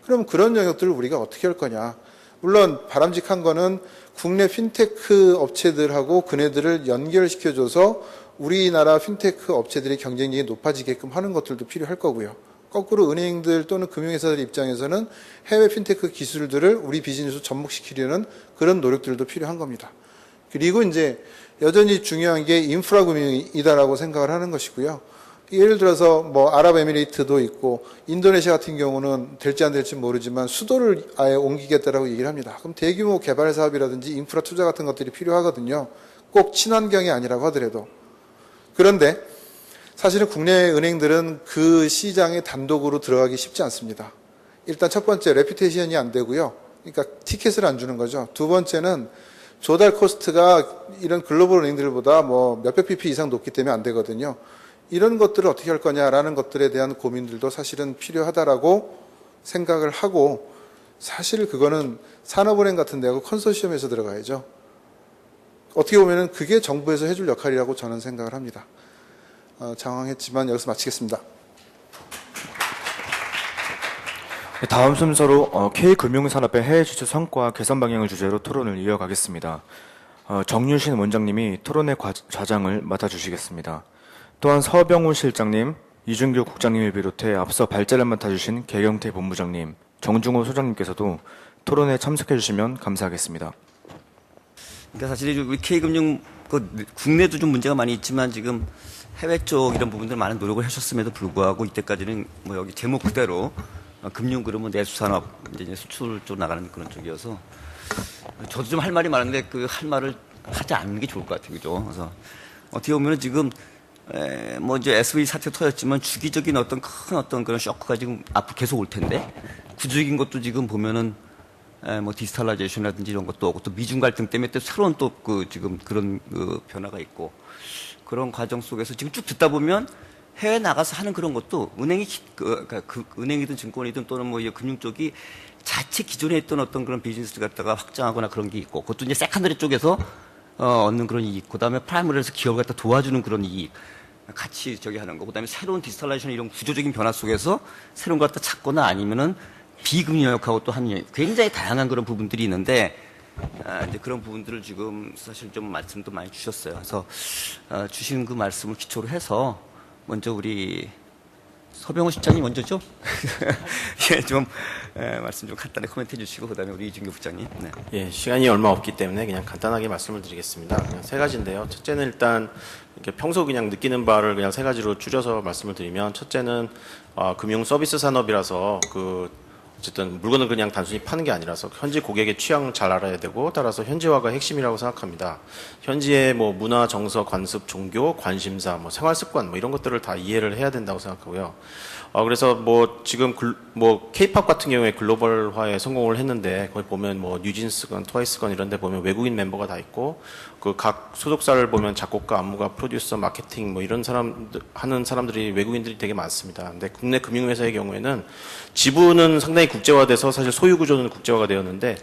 그럼 그런 영역들을 우리가 어떻게 할 거냐? 물론 바람직한 거는 국내 핀테크 업체들하고 그네들을 연결시켜줘서 우리나라 핀테크 업체들의 경쟁력이 높아지게끔 하는 것들도 필요할 거고요. 거꾸로 은행들 또는 금융회사들 입장에서는 해외 핀테크 기술들을 우리 비즈니스로 접목시키려는 그런 노력들도 필요한 겁니다. 그리고 이제 여전히 중요한 게 인프라 금융이다라고 생각을 하는 것이고요. 예를 들어서 뭐 아랍에미레이트도 있고 인도네시아 같은 경우는 될지 안 될지 모르지만 수도를 아예 옮기겠다라고 얘기를 합니다. 그럼 대규모 개발 사업이라든지 인프라 투자 같은 것들이 필요하거든요. 꼭 친환경이 아니라고 하더라도. 그런데 사실은 국내 은행들은 그 시장에 단독으로 들어가기 쉽지 않습니다. 일단 첫 번째 레퓨테이션이 안 되고요. 그러니까 티켓을 안 주는 거죠. 두 번째는 조달 코스트가 이런 글로벌 은행들보다 뭐 몇백 bp 이상 높기 때문에 안 되거든요. 이런 것들을 어떻게 할 거냐라는 것들에 대한 고민들도 사실은 필요하다라고 생각을 하고 사실 그거는 산업은행 같은 데하고 컨소시엄에서 들어가야죠. 어떻게 보면은 그게 정부에서 해줄 역할이라고 저는 생각을 합니다. 장황했지만 여기서 마치겠습니다. 다음 순서로 K금융산업의 해외 진출 성과 개선 방향을 주제로 토론을 이어가겠습니다. 정유신 원장님이 토론의 좌장을 맡아주시겠습니다. 또한 서병훈 실장님, 이준규 국장님을 비롯해 앞서 발제를 맡아주신 개경태 본부장님, 정중호 소장님께서도 토론에 참석해 주시면 감사하겠습니다. 그러니까 사실 우리 K금융 국내도 좀 문제가 많이 있지만 지금 해외 쪽 이런 부분들 많은 노력을 하셨음에도 불구하고 이때까지는 뭐 여기 제목 그대로 금융 그러면 내수산업 이제 수출 쪽 나가는 그런 쪽이어서 저도 좀 할 말이 많은데 그 할 말을 하지 않는 게 좋을 것 같아요, 그죠? 그래서 어떻게 보면은 지금 뭐 이제 SV 사태 터졌지만 주기적인 어떤 큰 어떤 그런 쇼크가 지금 앞으로 계속 올 텐데 구조적인 것도 지금 보면은 뭐 디지털라이제이션이라든지 이런 것도 오고 또 미중 갈등 때문에 또 새로운 또 그 지금 그런 그 변화가 있고 그런 과정 속에서 지금 쭉 듣다 보면 해외 나가서 하는 그런 것도 은행이 그러니까 그 은행이든 증권이든 또는 뭐 이 금융 쪽이 자체 기존에 있던 어떤 그런 비즈니스를 갖다가 확장하거나 그런 게 있고 그것도 이제 세컨더리 쪽에서 얻는 그런 이익, 그다음에 프라이머리에서 기업을 갖다 도와주는 그런 이익 같이 저기 하는 거, 그다음에 새로운 디지털라이제이션 이런 구조적인 변화 속에서 새로운 걸 갖다 찾거나 아니면은 비금융 영역하고 또 하는 굉장히 다양한 그런 부분들이 있는데 이제 그런 부분들을 지금 사실 좀 말씀도 많이 주셨어요. 그래서 주신 그 말씀을 기초로 해서 먼저 우리 서병호 실장님 먼저죠? 예, 좀 말씀 좀 간단히 코멘트 해주시고 그다음에 우리 이준규 부장님. 네. 예, 시간이 얼마 없기 때문에 그냥 간단하게 말씀을 드리겠습니다. 그냥 세 가지인데요. 첫째는 일단 이렇게 평소 그냥 느끼는 바를 그냥 세 가지로 줄여서 말씀을 드리면, 첫째는 금융 서비스 산업이라서 어쨌든 물건을 그냥 단순히 파는 게 아니라서 현지 고객의 취향 잘 알아야 되고, 따라서 현지화가 핵심이라고 생각합니다. 현지의 뭐 문화, 정서, 관습, 종교, 관심사, 뭐 생활 습관 뭐 이런 것들을 다 이해를 해야 된다고 생각하고요. 그래서 뭐 지금 K-팝 같은 경우에 글로벌화에 성공을 했는데, 거기 보면 뭐 뉴진스건 트와이스건 이런 데 보면 외국인 멤버가 다 있고, 그 각 소속사를 보면 작곡가, 안무가, 프로듀서, 마케팅 뭐 이런 하는 사람들이 외국인들이 되게 많습니다. 근데 국내 금융회사의 경우에는 지부는 상당히 국제화돼서 사실 소유 구조는 국제화가 되었는데,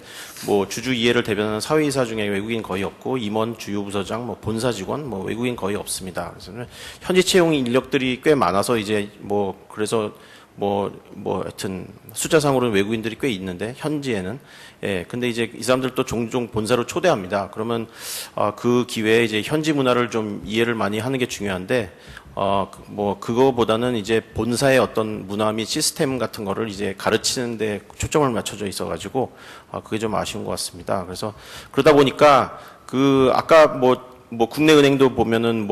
뭐 주주 이해를 대변하는 사회이사 중에 외국인 거의 없고, 임원, 주요 부서장, 뭐 본사 직원, 뭐 외국인 거의 없습니다. 그래서 현지 채용 인력들이 꽤 많아서 이제 그래서 하여튼 숫자상으로는 외국인들이 꽤 있는데, 현지에는. 예, 근데 이제 이 사람들 또 종종 본사로 초대합니다. 그러면 그 기회에 이제 현지 문화를 좀 이해를 많이 하는 게 중요한데, 그거보다는 이제 본사의 어떤 문화 및 시스템 같은 거를 이제 가르치는데 초점을 맞춰져 있어가지고, 그게 좀 아쉬운 것 같습니다. 그래서 그러다 보니까 아까 국내 은행도 보면은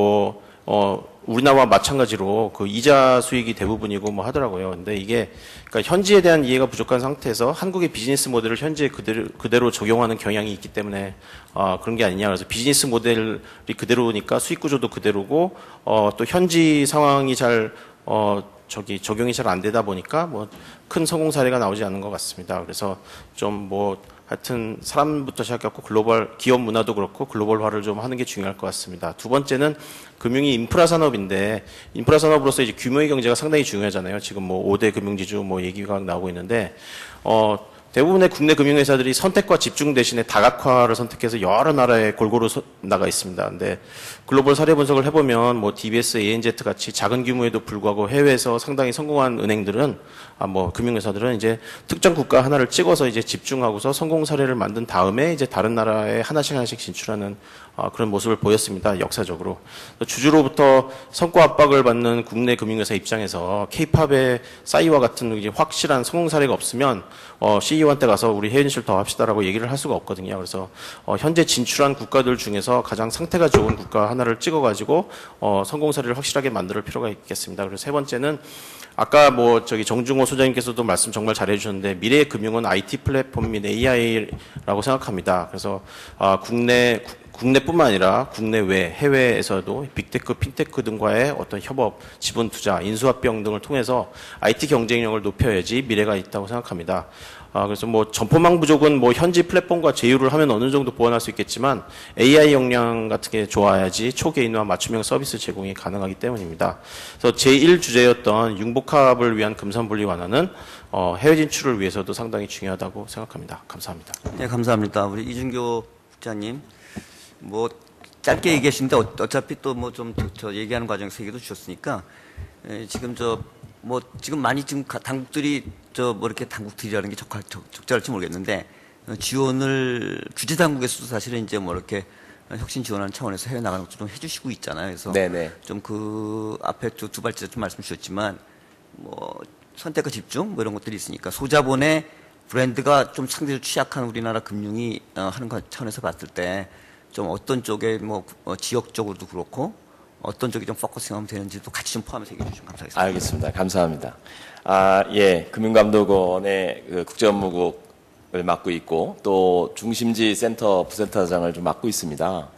우리나라와 마찬가지로 그 이자 수익이 대부분이고 뭐 하더라고요. 근데 이게 그러니까 현지에 대한 이해가 부족한 상태에서 한국의 비즈니스 모델을 현지에 그대로 적용하는 경향이 있기 때문에 그런 게 아니냐. 그래서 비즈니스 모델이 그대로니까 수익 구조도 그대로고 또 현지 상황이 잘 적용이 잘 안 되다 보니까 큰 성공 사례가 나오지 않는 것 같습니다. 그래서 좀 하여튼 사람부터 시작해서 기업 문화도 그렇고 글로벌화를 좀 하는 게 중요할 것 같습니다. 두 번째는 금융이 인프라 산업인데, 인프라 산업으로서 이제 규모의 경제가 상당히 중요하잖아요. 지금 5대 금융지주 얘기가 나오고 있는데, 대부분의 국내 금융회사들이 선택과 집중 대신에 다각화를 선택해서 여러 나라에 골고루 나가 있습니다. 근데 글로벌 사례 분석을 해보면 DBS, ANZ 같이 작은 규모에도 불구하고 해외에서 상당히 성공한 은행들은 금융회사들은 이제 특정 국가 하나를 찍어서 이제 집중하고서 성공 사례를 만든 다음에 이제 다른 나라에 하나씩 진출하는 그런 모습을 보였습니다. 역사적으로. 주주로부터 성과 압박을 받는 국내 금융회사 입장에서 K-팝의 싸이와 같은 이제 확실한 성공 사례가 없으면 CEO한테 가서 우리 해외 진출 더 합시다라고 얘기를 할 수가 없거든요. 그래서 현재 진출한 국가들 중에서 가장 상태가 좋은 국가 하나를 찍어가지고 성공 사례를 확실하게 만들 필요가 있겠습니다. 그리고 세 번째는 아까 정중호 소장님께서도 말씀 정말 잘해주셨는데, 미래의 금융은 IT 플랫폼 및 AI라고 생각합니다. 그래서 국내뿐만 아니라 국내외, 해외에서도 빅테크, 핀테크 등과의 어떤 협업, 지분 투자, 인수합병 등을 통해서 IT 경쟁력을 높여야지 미래가 있다고 생각합니다. 그래서 점포망 부족은 현지 플랫폼과 제휴를 하면 어느 정도 보완할 수 있겠지만, AI 역량 같은 게 좋아야지 초개인화 맞춤형 서비스 제공이 가능하기 때문입니다. 그래서 제1주제였던 융복합을 위한 금산분리 완화는 해외 진출을 위해서도 상당히 중요하다고 생각합니다. 감사합니다. 네, 감사합니다. 우리 이준교 국장님. 뭐 짧게 얘기하시는데 어차피 또 뭐 좀 저 얘기하는 과정에서 얘기도 주셨으니까 지금 뭐 지금 많이 지금 당국들이 뭐 이렇게 당국들이라는 게 적절할지 모르겠는데 지원을 규제 당국에서도 사실은 이제 뭐 이렇게 혁신 지원하는 차원에서 해외 나가는 것도 좀 해주시고 있잖아요. 그래서 네네. 좀 그 앞에 두 발째 좀 말씀 주셨지만 뭐 선택과 집중 뭐 이런 것들이 있으니까 소자본의 브랜드가 좀 상대적으로 취약한 우리나라 금융이 하는 것 차원에서 봤을 때 좀 어떤 쪽에 뭐 지역적으로도 그렇고 어떤 쪽이 좀 포커싱하면 되는지도 같이 좀 포함해서 얘기해 주시면 감사하겠습니다. 알겠습니다. 감사합니다. 예, 금융감독원의 그 국제업무국을 맡고 있고 또 중심지 센터 부센터장을 좀 맡고 있습니다.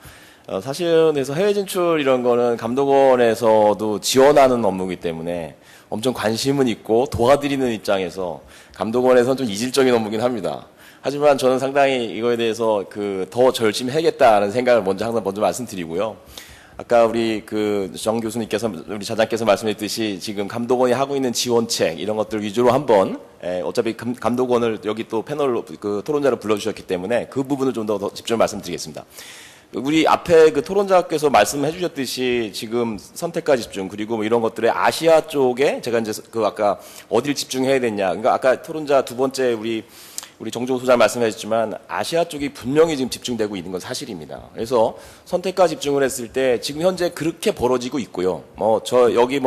사실은 그래서 해외 진출 이런 거는 감독원에서도 지원하는 업무이기 때문에 엄청 관심은 있고 도와드리는 입장에서 감독원에서는 좀 이질적인 업무긴 합니다. 하지만 저는 상당히 이거에 대해서 더 열심히 해야겠다는 생각을 항상 먼저 말씀드리고요. 아까 우리 정 교수님께서 우리 자장께서 말씀했듯이 지금 감독원이 하고 있는 지원책 이런 것들 위주로 한번 어차피 감독원을 여기 또 패널로 토론자를 불러주셨기 때문에 그 부분을 좀 더 집중 말씀드리겠습니다. 우리 앞에 토론자께서 말씀해 주셨듯이 지금 선택과 집중 그리고 뭐 이런 것들에 아시아 쪽에 제가 이제 아까 어디를 집중해야 되냐. 그러니까 아까 토론자 두 번째 우리 정종호 소장 말씀하셨지만 아시아 쪽이 분명히 지금 집중되고 있는 건 사실입니다. 그래서 선택과 집중을 했을 때 지금 현재 그렇게 벌어지고 있고요. 여기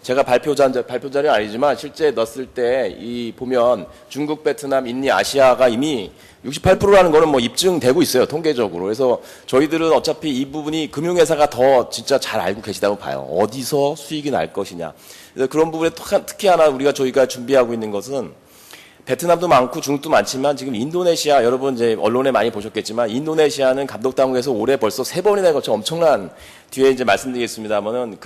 제가 발표 자료 아니지만 실제 넣었을 때 보면 중국, 베트남, 인도, 아시아가 이미 68%라는 거는 입증되고 있어요. 통계적으로. 그래서 저희들은 어차피 이 부분이 금융회사가 더 진짜 잘 알고 계시다고 봐요. 어디서 수익이 날 것이냐. 그래서 그런 부분에 특히 하나 저희가 준비하고 있는 것은 베트남도 많고 중국도 많지만 지금 인도네시아 여러분 이제 언론에 많이 보셨겠지만 인도네시아는 감독 당국에서 올해 벌써 3번이나 거쳐 엄청난 뒤에 이제 말씀드리겠습니다만은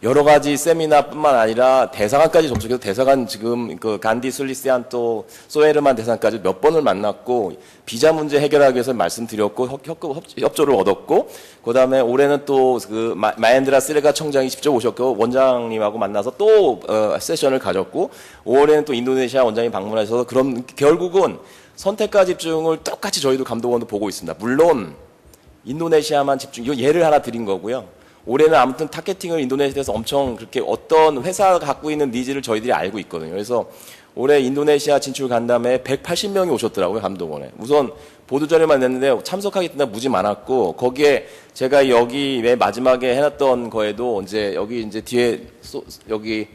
여러 가지 세미나뿐만 아니라 대사관까지 접촉해서 대사관 지금 간디 슬리시안토 소에르만 대사관까지 몇 번을 만났고 비자 문제 해결하기 위해서 말씀드렸고 협조를 얻었고 그다음에 올해는 또 마엔드라 쓰레가 청장이 직접 오셨고 원장님하고 만나서 또 세션을 가졌고 5월에는 또 인도네시아 원장이 방문하셔서 그럼 결국은 선택과 집중을 똑같이 저희도 감독원도 보고 있습니다. 물론 인도네시아만 집중, 이거 예를 하나 드린 거고요. 올해는 아무튼 타겟팅을 인도네시아에서 엄청 그렇게 어떤 회사가 갖고 있는 니즈를 저희들이 알고 있거든요. 그래서 올해 인도네시아 진출 간담회에 180명이 오셨더라고요, 감독원에. 우선 보도자료만 냈는데 참석하기 때문에 무지 많았고, 거기에 제가 여기 맨 마지막에 해놨던 거에도 이제 여기 이제 뒤에 여기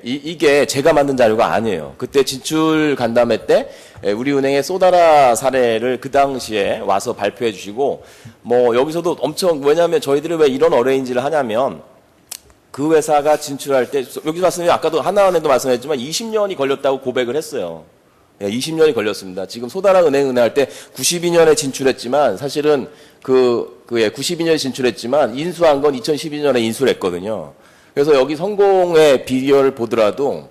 이게 제가 만든 자료가 아니에요. 그때 진출 간담회 때 우리은행의 소다라 사례를 그 당시에 와서 발표해 주시고 여기서도 엄청 왜냐하면 저희들이 왜 이런 어레인지를 하냐면 그 회사가 진출할 때 여기서 말씀드린 아까도 하나은행도 말씀했지만 20년이 걸렸다고 고백을 했어요. 20년이 걸렸습니다. 지금 소다라 은행 할 때 92년에 진출했지만 사실은 92년에 진출했지만 인수한 건 2012년에 인수를 했거든요. 그래서 여기 성공의 비결을 보더라도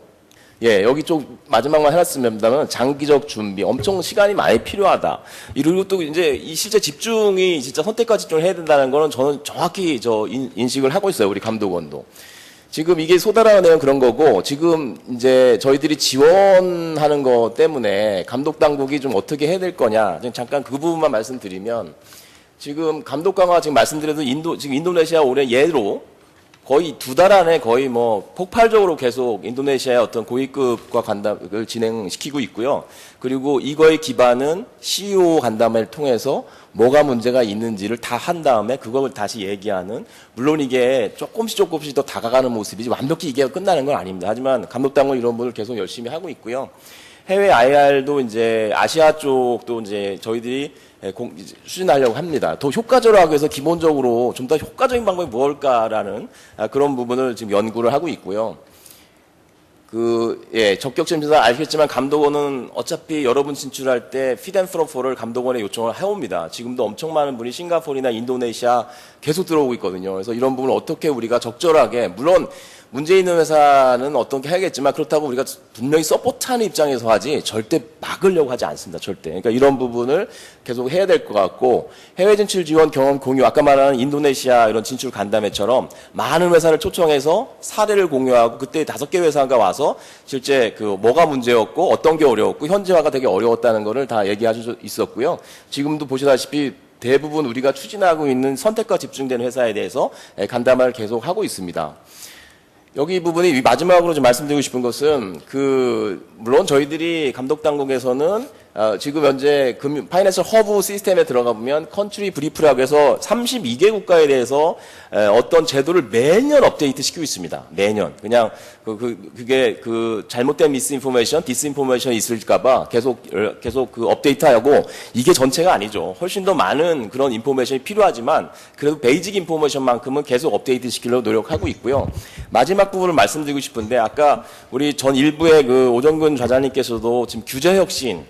여기 좀 마지막만 해놨습니다만 장기적 준비 엄청 시간이 많이 필요하다. 그리고 또 이제 이 실제 집중이 진짜 선택과 집중을 해야 된다는 거는 저는 정확히 인식을 하고 있어요. 우리 감독원도. 지금 이게 소다라는 그런 거고 지금 이제 저희들이 지원하는 거 때문에 감독 당국이 좀 어떻게 해야 될 거냐. 잠깐 그 부분만 말씀드리면 지금 감독 강화 지금 말씀드려도 지금 인도네시아 올해 예로 거의 2달 안에 거의 폭발적으로 계속 인도네시아의 어떤 고위급과 간담을 진행시키고 있고요. 그리고 이거의 기반은 CEO 간담회를 통해서 뭐가 문제가 있는지를 다 한 다음에 그걸 다시 얘기하는 물론 이게 조금씩 더 다가가는 모습이지 완벽히 이게 끝나는 건 아닙니다. 하지만 감독당은 이런 분을 계속 열심히 하고 있고요. 해외 IR도 이제 아시아 쪽도 이제 저희들이 추진하려고 합니다. 더 효과적으로 하기 위해서 기본적으로 좀 더 효과적인 방법이 무엇일까라는 그런 부분을 지금 연구를 하고 있고요. 적격심사 아시겠지만 감독원은 어차피 여러분 진출할 때 피덴프로포를 감독원에 요청을 해옵니다. 지금도 엄청 많은 분이 싱가포르나 인도네시아 계속 들어오고 있거든요. 그래서 이런 부분을 어떻게 우리가 적절하게 물론 문제 있는 회사는 어떤 게 해야겠지만 그렇다고 우리가 분명히 서포트하는 입장에서 하지 절대 막으려고 하지 않습니다. 절대. 그러니까 이런 부분을 계속 해야 될 것 같고 해외 진출 지원 경험 공유 아까 말하는 인도네시아 이런 진출 간담회처럼 많은 회사를 초청해서 사례를 공유하고 그때 5개 회사가 와서 실제 그 뭐가 문제였고 어떤 게 어려웠고 현지화가 되게 어려웠다는 거를 다 얘기할 수 있었고요. 지금도 보시다시피 대부분 우리가 추진하고 있는 선택과 집중된 회사에 대해서 간담회를 계속 하고 있습니다. 여기 부분이 마지막으로 좀 말씀드리고 싶은 것은 물론 저희들이 감독 당국에서는 지금 현재 파이낸셜 허브 시스템에 들어가 보면 컨트리 브리프라고 해서 32개 국가에 대해서 어떤 제도를 매년 업데이트 시키고 있습니다. 매년. 그냥 그게 잘못된 미스인포메이션, 디스인포메이션이 있을까봐 계속 업데이트하고 이게 전체가 아니죠. 훨씬 더 많은 그런 인포메이션이 필요하지만 그래도 베이직 인포메이션만큼은 계속 업데이트 시키려고 노력하고 있고요. 마지막 부분을 말씀드리고 싶은데 아까 우리 전 일부의 오정근 좌장님께서도 지금 규제 혁신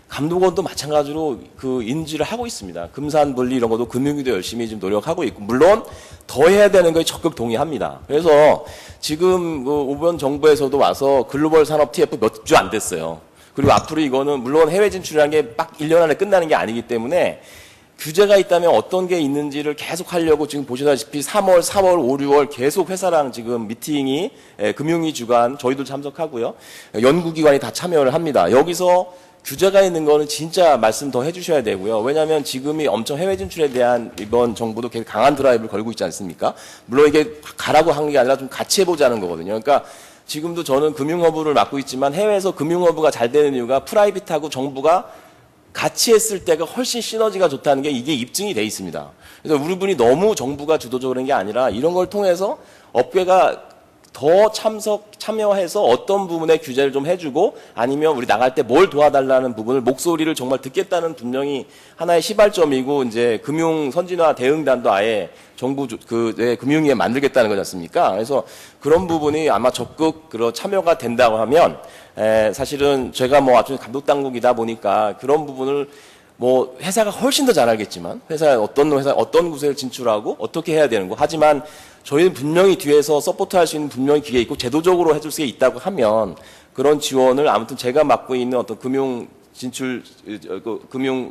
감독원도 마찬가지로 인지를 하고 있습니다. 금산 분리 이런 것도 금융위도 열심히 지금 노력하고 있고 물론 더 해야 되는 거에 적극 동의합니다. 그래서 지금 오번 정부에서도 와서 글로벌 산업 TF 몇 주 안 됐어요. 그리고 앞으로 이거는 물론 해외 진출이라는 게 막 1년 안에 끝나는 게 아니기 때문에 규제가 있다면 어떤 게 있는지를 계속 하려고 지금 보시다시피 3월, 4월, 5, 6월 계속 회사랑 지금 미팅이 금융위 주관 저희도 참석하고요. 연구기관이 다 참여를 합니다. 여기서 규제가 있는 거는 진짜 말씀 더 해주셔야 되고요. 왜냐하면 지금이 엄청 해외 진출에 대한 이번 정부도 굉장히 강한 드라이브를 걸고 있지 않습니까? 물론 이게 가라고 한 게 아니라 좀 같이 해보자는 거거든요. 그러니까 지금도 저는 금융허브를 맡고 있지만 해외에서 금융허브가 잘 되는 이유가 프라이빗하고 정부가 같이 했을 때가 훨씬 시너지가 좋다는 게 이게 입증이 돼 있습니다. 그래서 우리 분이 너무 정부가 주도적으로 한 게 아니라 이런 걸 통해서 업계가 더 참여해서 어떤 부분에 규제를 좀 해주고 아니면 우리 나갈 때 뭘 도와달라는 부분을 목소리를 정말 듣겠다는 분명히 하나의 시발점이고 이제 금융 선진화 대응단도 아예 정부 금융위에 만들겠다는 거지 않습니까? 그래서 그런 부분이 아마 적극 참여가 된다고 하면 사실은 제가 감독 당국이다 보니까 그런 부분을 회사가 훨씬 더 잘 알겠지만 어떤 곳에 진출하고 어떻게 해야 되는 거 하지만 저희는 분명히 뒤에서 서포트할 수 있는 분명히 기회 있고 제도적으로 해줄 수 있다고 하면 그런 지원을 아무튼 제가 맡고 있는 어떤 금융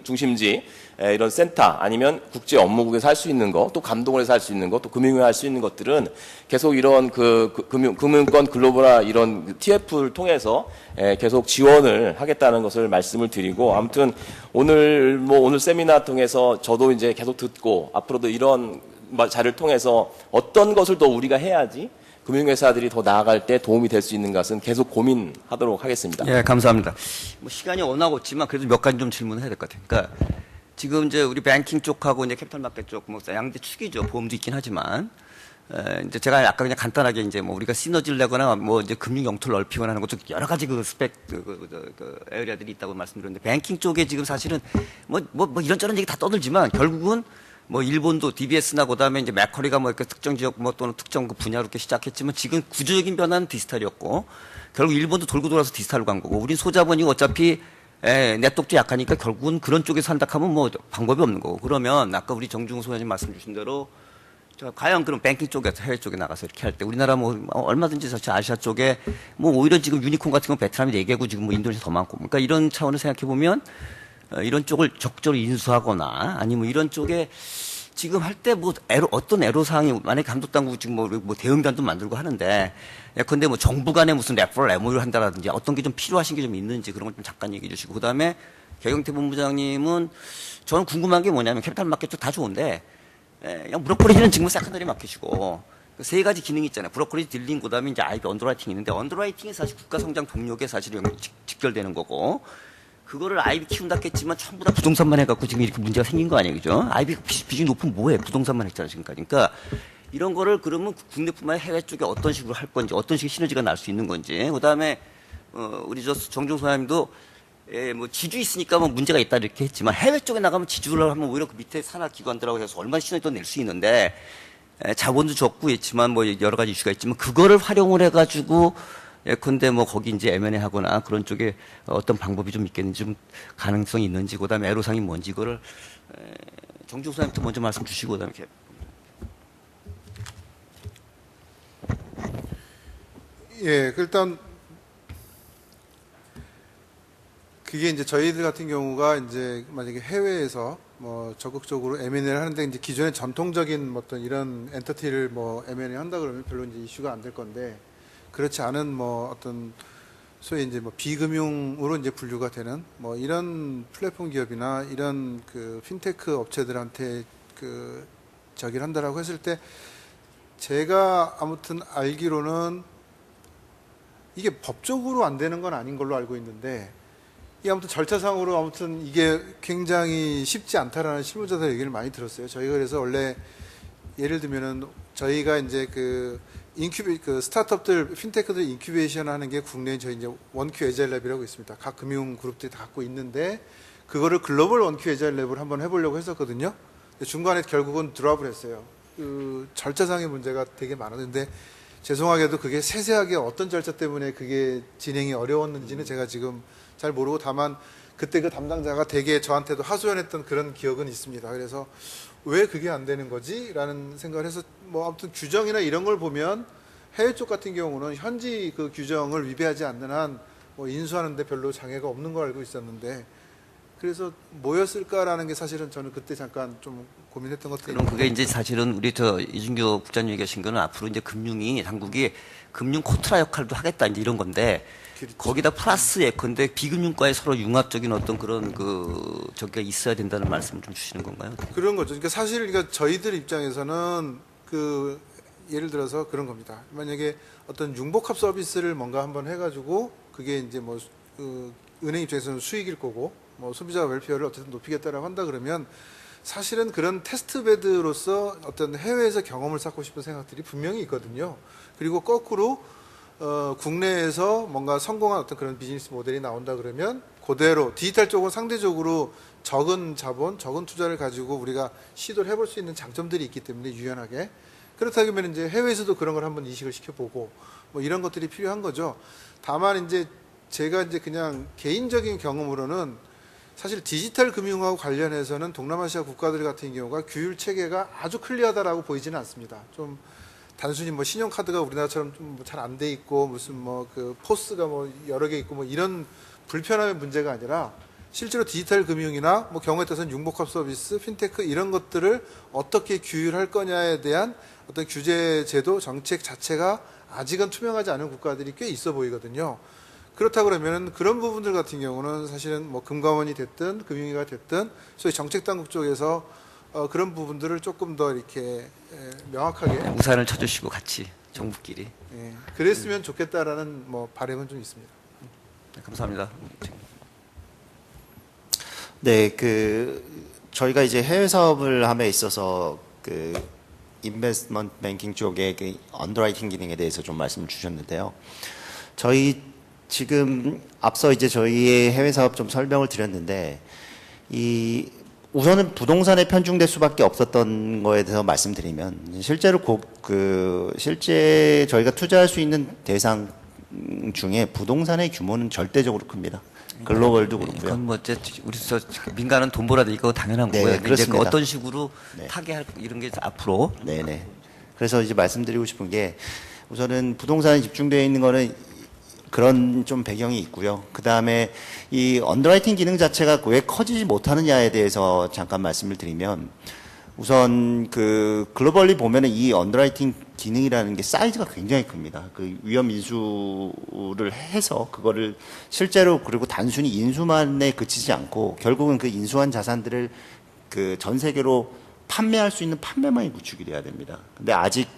중심지 이런 센터 아니면 국제 업무국에서 할 수 있는 거 또 감독원에서 할 수 있는 거 또 금융위에 할 수 있는 것들은 계속 이런 금융권 글로벌화 이런 TF를 통해서 계속 지원을 하겠다는 것을 말씀을 드리고 아무튼 오늘 세미나 통해서 저도 이제 계속 듣고 앞으로도 이런 자를 통해서 어떤 것을 더 우리가 해야지 금융회사들이 더 나아갈 때 도움이 될 수 있는 것은 계속 고민하도록 하겠습니다. 예, 감사합니다. 시간이 워낙 없지만 그래도 몇 가지 좀 질문을 해야 될 것 같아요. 그러니까 지금 이제 우리 뱅킹 쪽하고 이제 캐피탈 마켓 쪽 양대 축이죠. 보험도 있긴 하지만 이제 제가 아까 그냥 간단하게 이제 우리가 시너지를 내거나 이제 금융 영토를 넓히거나 하는 것도 여러 가지 스펙 에어리아들이 있다고 말씀드렸는데 뱅킹 쪽에 지금 사실은 이런저런 얘기 다 떠들지만 결국은 일본도 DBS나 그다음에 이제 맥커리가 이렇게 특정 지역 또는 특정 분야로 이렇게 시작했지만 지금 구조적인 변화는 디지털이었고 결국 일본도 돌고 돌아서 디지털로 간 거고 우린 소자본이 어차피 네트워크도 약하니까 결국은 그런 쪽에서 한다 하면 방법이 없는 거고 그러면 아까 우리 정중호 소장님 말씀 주신 대로 과연 그럼 뱅킹 쪽에서 해외 쪽에 나가서 이렇게 할 때 우리나라 얼마든지 사실 아시아 쪽에 오히려 지금 유니콘 같은 건 베트남이 4개고 지금 인도네시아 더 많고 그러니까 이런 차원을 생각해 보면 이런 쪽을 적극적으로 인수하거나 아니면 이런 쪽에 지금 할 때 어떤 애로사항이 만약에 감독당국 지금 대응단도 만들고 하는데 예컨대 정부 간에 무슨 레퍼럴 MOU를 한다라든지 어떤 게 좀 필요하신 게 좀 있는지 그런 걸 좀 잠깐 얘기해 주시고 그다음에 개경태 본부장님은 저는 궁금한 게 뭐냐면 캐피탈 마켓 쪽 다 좋은데 그냥 브로커리지는 지금 세컨더리 마켓이고 세 가지 기능이 있잖아요. 브로커리지 딜링 그다음에 이제 IB 언더라이팅이 있는데 언더라이팅이 사실 국가 성장 동력에 사실 직결되는 거고 그거를 IB 키운다 했지만 전부 다 부동산만 해갖고 지금 이렇게 문제가 생긴 거 아니에요, 그죠? IB 비중이 높으면 뭐해? 부동산만 했잖아요, 지금까지. 그러니까 이런 거를 그러면 국내뿐만 아니라 해외 쪽에 어떤 식으로 할 건지, 어떤 식의 시너지가 날 수 있는 건지. 그다음에 우리 정종 소장님도 지주 있으니까 문제가 있다 이렇게 했지만 해외 쪽에 나가면 지주를 하면 오히려 그 밑에 산하 기관들하고 해서 얼마나 시너지도 낼 수 있는데 자본도 적고 있지만 여러 가지 이슈가 있지만 그거를 활용을 해가지고 예컨대 거기 이제 M&A 하거나 그런 쪽에 어떤 방법이 좀 있겠는지 좀 가능성이 있는지 그다음에 애로사항이 뭔지 이거를 정중 소장님부터 먼저 말씀 주시고 그다음에 이렇게 예, 일단 그게 이제 저희들 같은 경우가 이제 만약에 해외에서 뭐 적극적으로 M&A를 하는데 이제 기존의 전통적인 뭐 어떤 이런 엔터티를 뭐 M&A 한다 그러면 별로 이제 이슈가 안 될 건데, 그렇지 않은 뭐 어떤 소위 이제 뭐 비금융으로 이제 분류가 되는 뭐 이런 플랫폼 기업이나 이런 그 핀테크 업체들한테 그 저기를 한다라고 했을 때, 제가 아무튼 알기로는 이게 법적으로 안 되는 건 아닌 걸로 알고 있는데, 이게 아무튼 절차상으로 아무튼 이게 굉장히 쉽지 않다라는 실무자들 얘기를 많이 들었어요. 저희가 그래서 원래 예를 들면은 저희가 이제 그 스타트업들, 핀테크들 인큐베이션 하는 게 국내에 저희 이제 원큐 에자일 랩이라고 있습니다. 각 금융 그룹들이 다 갖고 있는데, 그거를 글로벌 원큐 에자일 랩을 한번 해보려고 했었거든요. 중간에 결국은 드랍을 했어요. 그 절차상의 문제가 되게 많았는데, 죄송하게도 그게 세세하게 어떤 절차 때문에 그게 진행이 어려웠는지는 제가 지금 잘 모르고, 다만 그때 그 담당자가 되게 저한테도 하소연했던 그런 기억은 있습니다. 그래서 왜 그게 안 되는 거지? 라는 생각을 해서 뭐 아무튼 규정이나 이런 걸 보면 해외 쪽 같은 경우는 현지 그 규정을 위배하지 않는 한 뭐 인수하는데 별로 장애가 없는 걸 알고 있었는데, 그래서 뭐였을까라는 게 사실은 저는 그때 잠깐 좀 고민했던 것들이. 그럼 그게 이제 사실은 우리 저 이준교 국장님 얘기하신 거는 앞으로 이제 금융이 당국이 금융 코트라 역할도 하겠다 이제 이런 건데, 그렇죠. 거기다 플러스 예컨대 비금융과의 서로 융합적인 어떤 그런 그 저기가 있어야 된다는 말씀을 좀 주시는 건가요? 그런 거죠. 그러니까 사실 그러니까 저희들 입장에서는 그 예를 들어서 그런 겁니다. 만약에 어떤 융복합 서비스를 뭔가 한번 해가지고 그게 이제 뭐 그 은행 입장에서는 수익일 거고, 뭐 소비자 웰페어를 어쨌든 높이겠다라고 한다 그러면, 사실은 그런 테스트베드로서 어떤 해외에서 경험을 쌓고 싶은 생각들이 분명히 있거든요. 그리고 거꾸로 국내에서 뭔가 성공한 어떤 그런 비즈니스 모델이 나온다 그러면, 그대로 디지털 쪽은 상대적으로 적은 자본, 적은 투자를 가지고 우리가 시도를 해볼 수 있는 장점들이 있기 때문에 유연하게, 그렇다면 이제 해외에서도 그런 걸 한번 이식을 시켜보고 뭐 이런 것들이 필요한 거죠. 다만 이제 제가 이제 그냥 개인적인 경험으로는 사실 디지털 금융하고 관련해서는 동남아시아 국가들 같은 경우가 규율 체계가 아주 클리어하다라고 보이지는 않습니다. 좀 단순히 뭐 신용카드가 우리나라처럼 좀 잘 안 돼 있고 무슨 뭐 그 포스가 뭐 여러 개 있고 뭐 이런 불편함의 문제가 아니라, 실제로 디지털 금융이나 뭐 경우에 따라서는 융복합 서비스, 핀테크 이런 것들을 어떻게 규율할 거냐에 대한 어떤 규제 제도 정책 자체가 아직은 투명하지 않은 국가들이 꽤 있어 보이거든요. 그렇다 그러면 그런 부분들 같은 경우는 사실은 뭐 금감원이 됐든 금융위가 됐든 소위 정책 당국 쪽에서 그런 부분들을 조금 더 이렇게 명확하게 우산을 쳐주시고 같이 정부끼리. 그랬으면 좋겠다라는 뭐 바람은 좀 있습니다. 네, 감사합니다. 네, 그 저희가 이제 해외 사업을 함에 있어서 그 인베스트먼트 뱅킹 쪽의 그 언더라이팅 기능에 대해서 좀 말씀을 주셨는데요. 저희 지금 앞서 이제 저희의 해외 사업 좀 설명을 드렸는데, 이 우선은 부동산에 편중될 수밖에 없었던 거에 대해서 말씀드리면, 실제로 실제 저희가 투자할 수 있는 대상 중에 부동산의 규모는 절대적으로 큽니다. 글로벌도 그렇고요. 그건 뭐 어째 우리 저 민간은 돈 벌어야 되니까 당연한 네, 거고요. 그렇습니다. 이제 어떤 식으로 네. 타개할 이런 게 앞으로. 네네. 그래서 이제 말씀드리고 싶은 게, 우선은 부동산에 집중되어 있는 거는 그런 좀 배경이 있고요. 그 다음에 이 언더라이팅 기능 자체가 왜 커지지 못하느냐에 대해서 잠깐 말씀을 드리면, 우선 그 글로벌리 보면은 이 언더라이팅 기능이라는 게 사이즈가 굉장히 큽니다. 그 위험 인수를 해서 그거를 실제로, 그리고 단순히 인수만에 그치지 않고 결국은 그 인수한 자산들을 그 전 세계로 판매할 수 있는 판매망이 구축이 돼야 됩니다. 근데 아직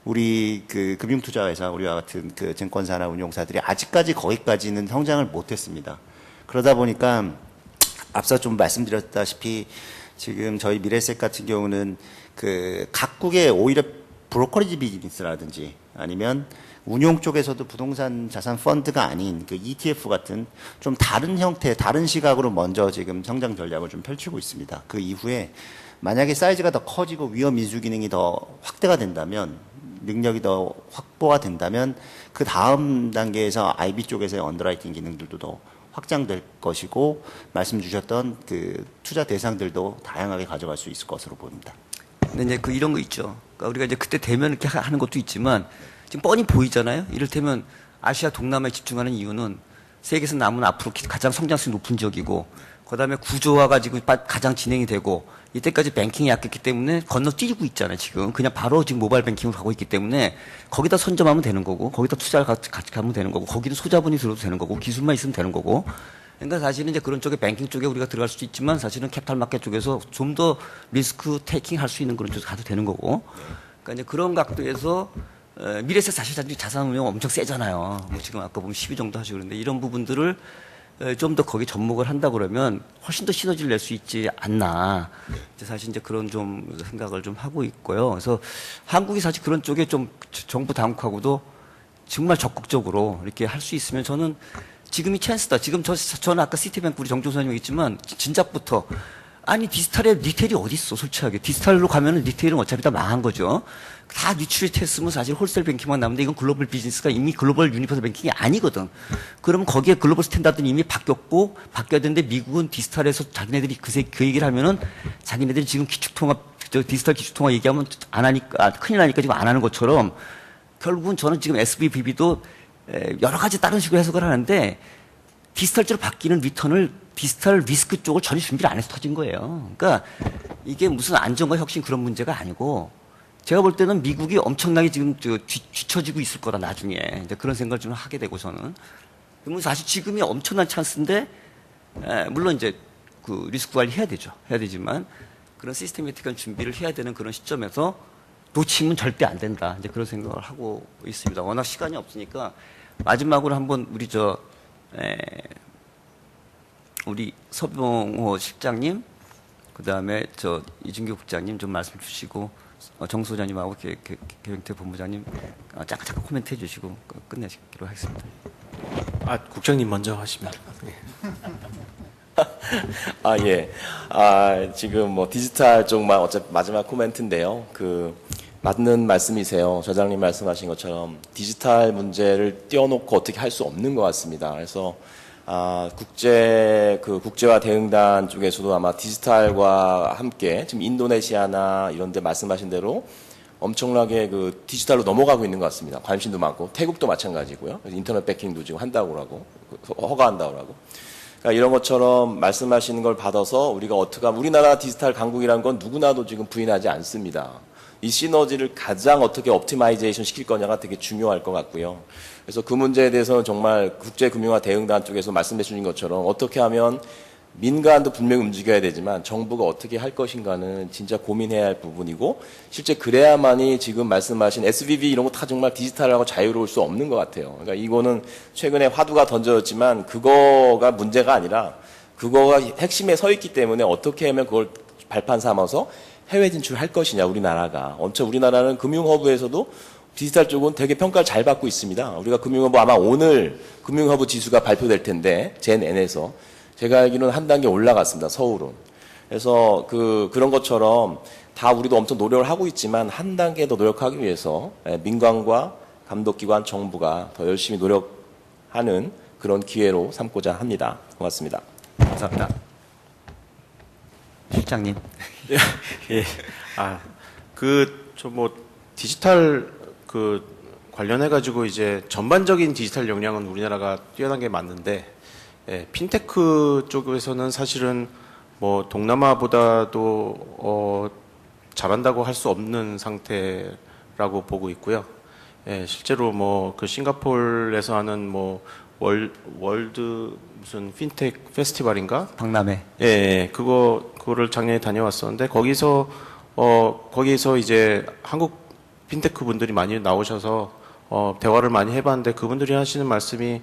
우리 그 금융투자회사, 우리와 같은 그 증권사나 운용사들이 아직까지 거기까지는 성장을 못했습니다. 그러다 보니까 앞서 좀 말씀드렸다시피 지금 저희 미래에셋 같은 경우는 그 각국의 오히려 브로커리지 비즈니스라든지 아니면 운용 쪽에서도 부동산 자산 펀드가 아닌 그 ETF 같은 좀 다른 형태, 다른 시각으로 먼저 지금 성장 전략을 좀 펼치고 있습니다. 그 이후에 만약에 사이즈가 더 커지고 위험 인수 기능이 더 확대가 된다면, 능력이 더 확보가 된다면 그 다음 단계에서 IB 쪽에서의 언더라이팅 기능들도 더 확장될 것이고, 말씀 주셨던 그 투자 대상들도 다양하게 가져갈 수 있을 것으로 보입니다. 근데 이제 그 이런 거 있죠. 그러니까 우리가 이제 그때 되면 이렇게 하는 것도 있지만 지금 뻔히 보이잖아요. 이를테면 아시아 동남아에 집중하는 이유는 세계에서 남은 앞으로 가장 성장성이 높은 지역이고 그다음에 구조화가 지금 가장 진행이 되고 이때까지 뱅킹이 약했기 때문에 건너뛰고 있잖아요. 지금 그냥 바로 지금 모바일 뱅킹으로 가고 있기 때문에 거기다 선점하면 되는 거고 거기다 투자를 같이 가면 되는 거고 거기는 소자본이 들어도 되는 거고 기술만 있으면 되는 거고 그러니까 사실은 이제 그런 쪽에 뱅킹 쪽에 우리가 들어갈 수도 있지만 사실은 캐피탈 마켓 쪽에서 좀 더 리스크 테이킹 할 수 있는 그런 쪽에 가도 되는 거고 그러니까 이제 그런 각도에서 미래세 사실 자산 운용 엄청 세잖아요. 뭐 지금 아까 보면 12 정도 하시고 그러는데 이런 부분들을 좀 더 거기 접목을 한다 그러면 훨씬 더 시너지를 낼 수 있지 않나. 이제 사실 이제 그런 좀 생각을 좀 하고 있고요. 그래서 한국이 사실 그런 쪽에 좀 정부 당국하고도 정말 적극적으로 이렇게 할 수 있으면 저는 지금이 찬스다. 지금 저는 아까 시티뱅크 우리 정종 선생님 있지만 진작부터 아니 디지털에 리테일이 어디 있어 솔직하게 디지털로 가면은 리테일은 어차피 다 망한 거죠. 다 리추리트 했으면 사실 홀세일 뱅킹만 남는데 이건 글로벌 비즈니스가 이미 글로벌 유니버설 뱅킹이 아니거든. 그러면 거기에 글로벌 스탠다드는 이미 바뀌었고 바뀌어야 되는데 미국은 디지털에서 자기네들이 그 얘기를 하면은 자기네들이 지금 기축통합 디지털 기축통합 얘기하면 안 하니까 큰일 나니까 지금 안 하는 것처럼 결국은 저는 지금 SBBB도 여러 가지 다른 식으로 해석을 하는데 디지털적으로 바뀌는 리턴을 디지털 리스크 쪽을 전혀 준비를 안 해서 터진 거예요. 그러니까 이게 무슨 안정과 혁신 그런 문제가 아니고 제가 볼 때는 미국이 엄청나게 지금 뒤처지고 있을 거다 나중에 이제 그런 생각을 좀 하게 되고 저는 그러면 사실 지금이 엄청난 찬스인데 물론 이제 그 리스크 관리 해야 되죠. 해야 되지만 그런 시스테매틱한 준비를 해야 되는 그런 시점에서 놓치면 절대 안 된다. 이제 그런 생각을 하고 있습니다. 워낙 시간이 없으니까 마지막으로 한번 우리 서병호 실장님, 그 다음에 이준규 국장님 좀 말씀 주시고, 정 소장님하고 계획대 본부장님 잠깐 코멘트 해주시고 끝내시기로 하겠습니다. 국장님 먼저 하시면. 예. 지금 뭐 디지털 쪽만 어차피 마지막 코멘트인데요. 맞는 말씀이세요. 저장님 말씀하신 것처럼 디지털 문제를 띄워놓고 어떻게 할 수 없는 것 같습니다. 그래서 국제화 대응단 쪽에서도 아마 디지털과 함께 지금 인도네시아나 이런 데 말씀하신 대로 엄청나게 디지털로 넘어가고 있는 것 같습니다. 관심도 많고 태국도 마찬가지고요. 인터넷 뱅킹도 지금 한다고 하고 허가한다고 하고. 그러니까 이런 것처럼 말씀하시는 걸 받아서 우리가 어떻게 하면 우리나라 디지털 강국이라는 건 누구나도 지금 부인하지 않습니다. 이 시너지를 가장 어떻게 옵티마이제이션 시킬 거냐가 되게 중요할 것 같고요. 그래서 그 문제에 대해서는 정말 국제금융화 대응단 쪽에서 말씀해 주신 것처럼 어떻게 하면 민간도 분명히 움직여야 되지만 정부가 어떻게 할 것인가는 진짜 고민해야 할 부분이고 실제 그래야만이 지금 말씀하신 SVB 이런 거 다 정말 디지털하고 자유로울 수 없는 것 같아요. 그러니까 이거는 최근에 화두가 던져졌지만 그거가 문제가 아니라 그거가 핵심에 서 있기 때문에 어떻게 하면 그걸 발판 삼아서 해외 진출할 것이냐 우리나라가. 엄청 우리나라는 금융허브에서도 디지털 쪽은 되게 평가를 잘 받고 있습니다. 우리가 금융허브 아마 오늘 금융허브 지수가 발표될 텐데 젠N에서 제가 알기로는 한 단계 올라갔습니다. 서울은. 그래서 그런 것처럼 다 우리도 엄청 노력을 하고 있지만 한 단계 더 노력하기 위해서 민간과 감독기관 정부가 더 열심히 노력하는 그런 기회로 삼고자 합니다. 고맙습니다. 감사합니다. 실장님. 예. 디지털 관련해가지고 이제 전반적인 디지털 역량은 우리나라가 뛰어난 게 맞는데, 핀테크 쪽에서는 사실은 뭐 동남아보다도 잘한다고 할 수 없는 상태라고 보고 있고요. 실제로 뭐 싱가포르에서 하는 월드 무슨 핀텍 페스티벌인가? 박람회. 그거를 작년에 다녀왔었는데 거기서 이제 한국 핀테크 분들이 많이 나오셔서 대화를 많이 해봤는데 그분들이 하시는 말씀이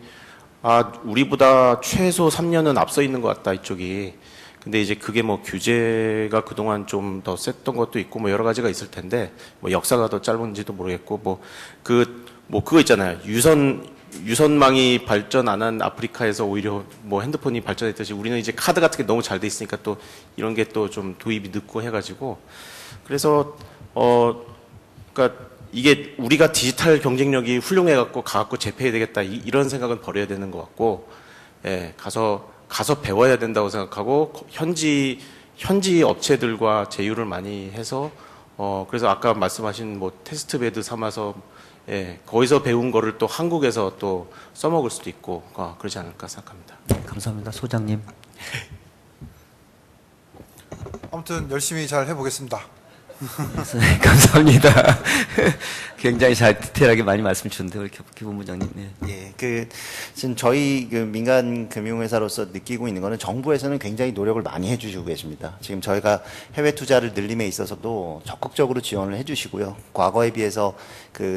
우리보다 최소 3년은 앞서 있는 것 같다 이쪽이. 근데 이제 그게 규제가 그동안 좀 더 셌던 것도 있고 여러 가지가 있을 텐데 역사가 더 짧은지도 모르겠고 그거 있잖아요. 유선망이 발전 안 한 아프리카에서 오히려 핸드폰이 발전했듯이 우리는 이제 카드 같은 게 너무 잘 돼 있으니까 또 이런 게 또 좀 도입이 늦고 해가지고 그래서 그러니까 이게 우리가 디지털 경쟁력이 훌륭해갖고 가갖고 제패해야 되겠다 이런 생각은 버려야 되는 것 같고 가서 배워야 된다고 생각하고 현지 업체들과 제휴를 많이 해서 그래서 아까 말씀하신 테스트베드 삼아서 예, 거기서 배운 거를 또 한국에서 또 써먹을 수도 있고 그러지 않을까 생각합니다. 감사합니다. 소장님. 아무튼 열심히 잘 해보겠습니다. 네, 감사합니다. 굉장히 잘 디테일하게 많이 말씀 주셨는데 우리 기본부장님. 네. 예, 지금 저희 민간 금융회사로서 느끼고 있는 거는 정부에서는 굉장히 노력을 많이 해주시고 계십니다. 지금 저희가 해외 투자를 늘림에 있어서도 적극적으로 지원을 해주시고요. 과거에 비해서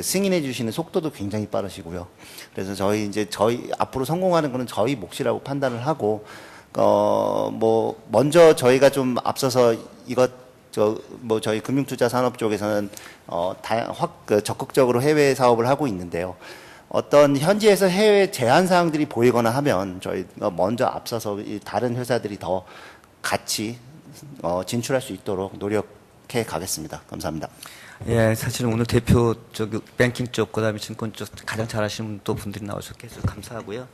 승인해 주시는 속도도 굉장히 빠르시고요. 그래서 저희 앞으로 성공하는 거는 저희 몫이라고 판단을 하고, 먼저 저희가 좀 앞서서 저희 금융투자 산업 쪽에서는 적극적으로 해외 사업을 하고 있는데요. 어떤 현지에서 해외 제한 사항들이 보이거나 하면 저희가 먼저 앞서서 다른 회사들이 더 같이 진출할 수 있도록 노력해 가겠습니다. 감사합니다. 예, 사실은 오늘 대표 뱅킹 쪽, 그다음에 증권 쪽 가장 잘하시는 또 분들이 나오셨게 해서 감사하고요.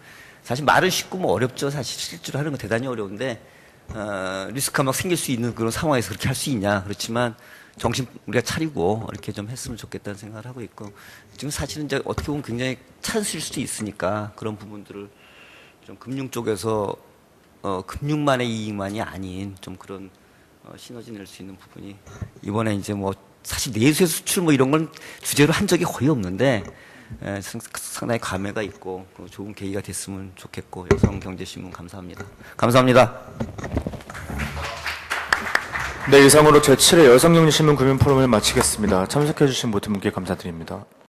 사실 말은 쉽고 뭐 어렵죠. 사실 실제로 하는 건 대단히 어려운데. 리스크가 막 생길 수 있는 그런 상황에서 그렇게 할 수 있냐. 그렇지만 정신 우리가 차리고 이렇게 좀 했으면 좋겠다는 생각을 하고 있고, 지금 사실은 이제 어떻게 보면 굉장히 찬스일 수도 있으니까 그런 부분들을 좀 금융 쪽에서 금융만의 이익만이 아닌 좀 그런 시너지 낼 수 있는 부분이 이번에 이제 뭐 사실 내수의 수출 뭐 이런 건 주제로 한 적이 거의 없는데 상당히 감회가 있고 좋은 계기가 됐으면 좋겠고, 여성경제신문 감사합니다. 감사합니다. 네, 이상으로 제7회 여성경제신문 금융포럼을 마치겠습니다. 참석해주신 모든 분께 감사드립니다.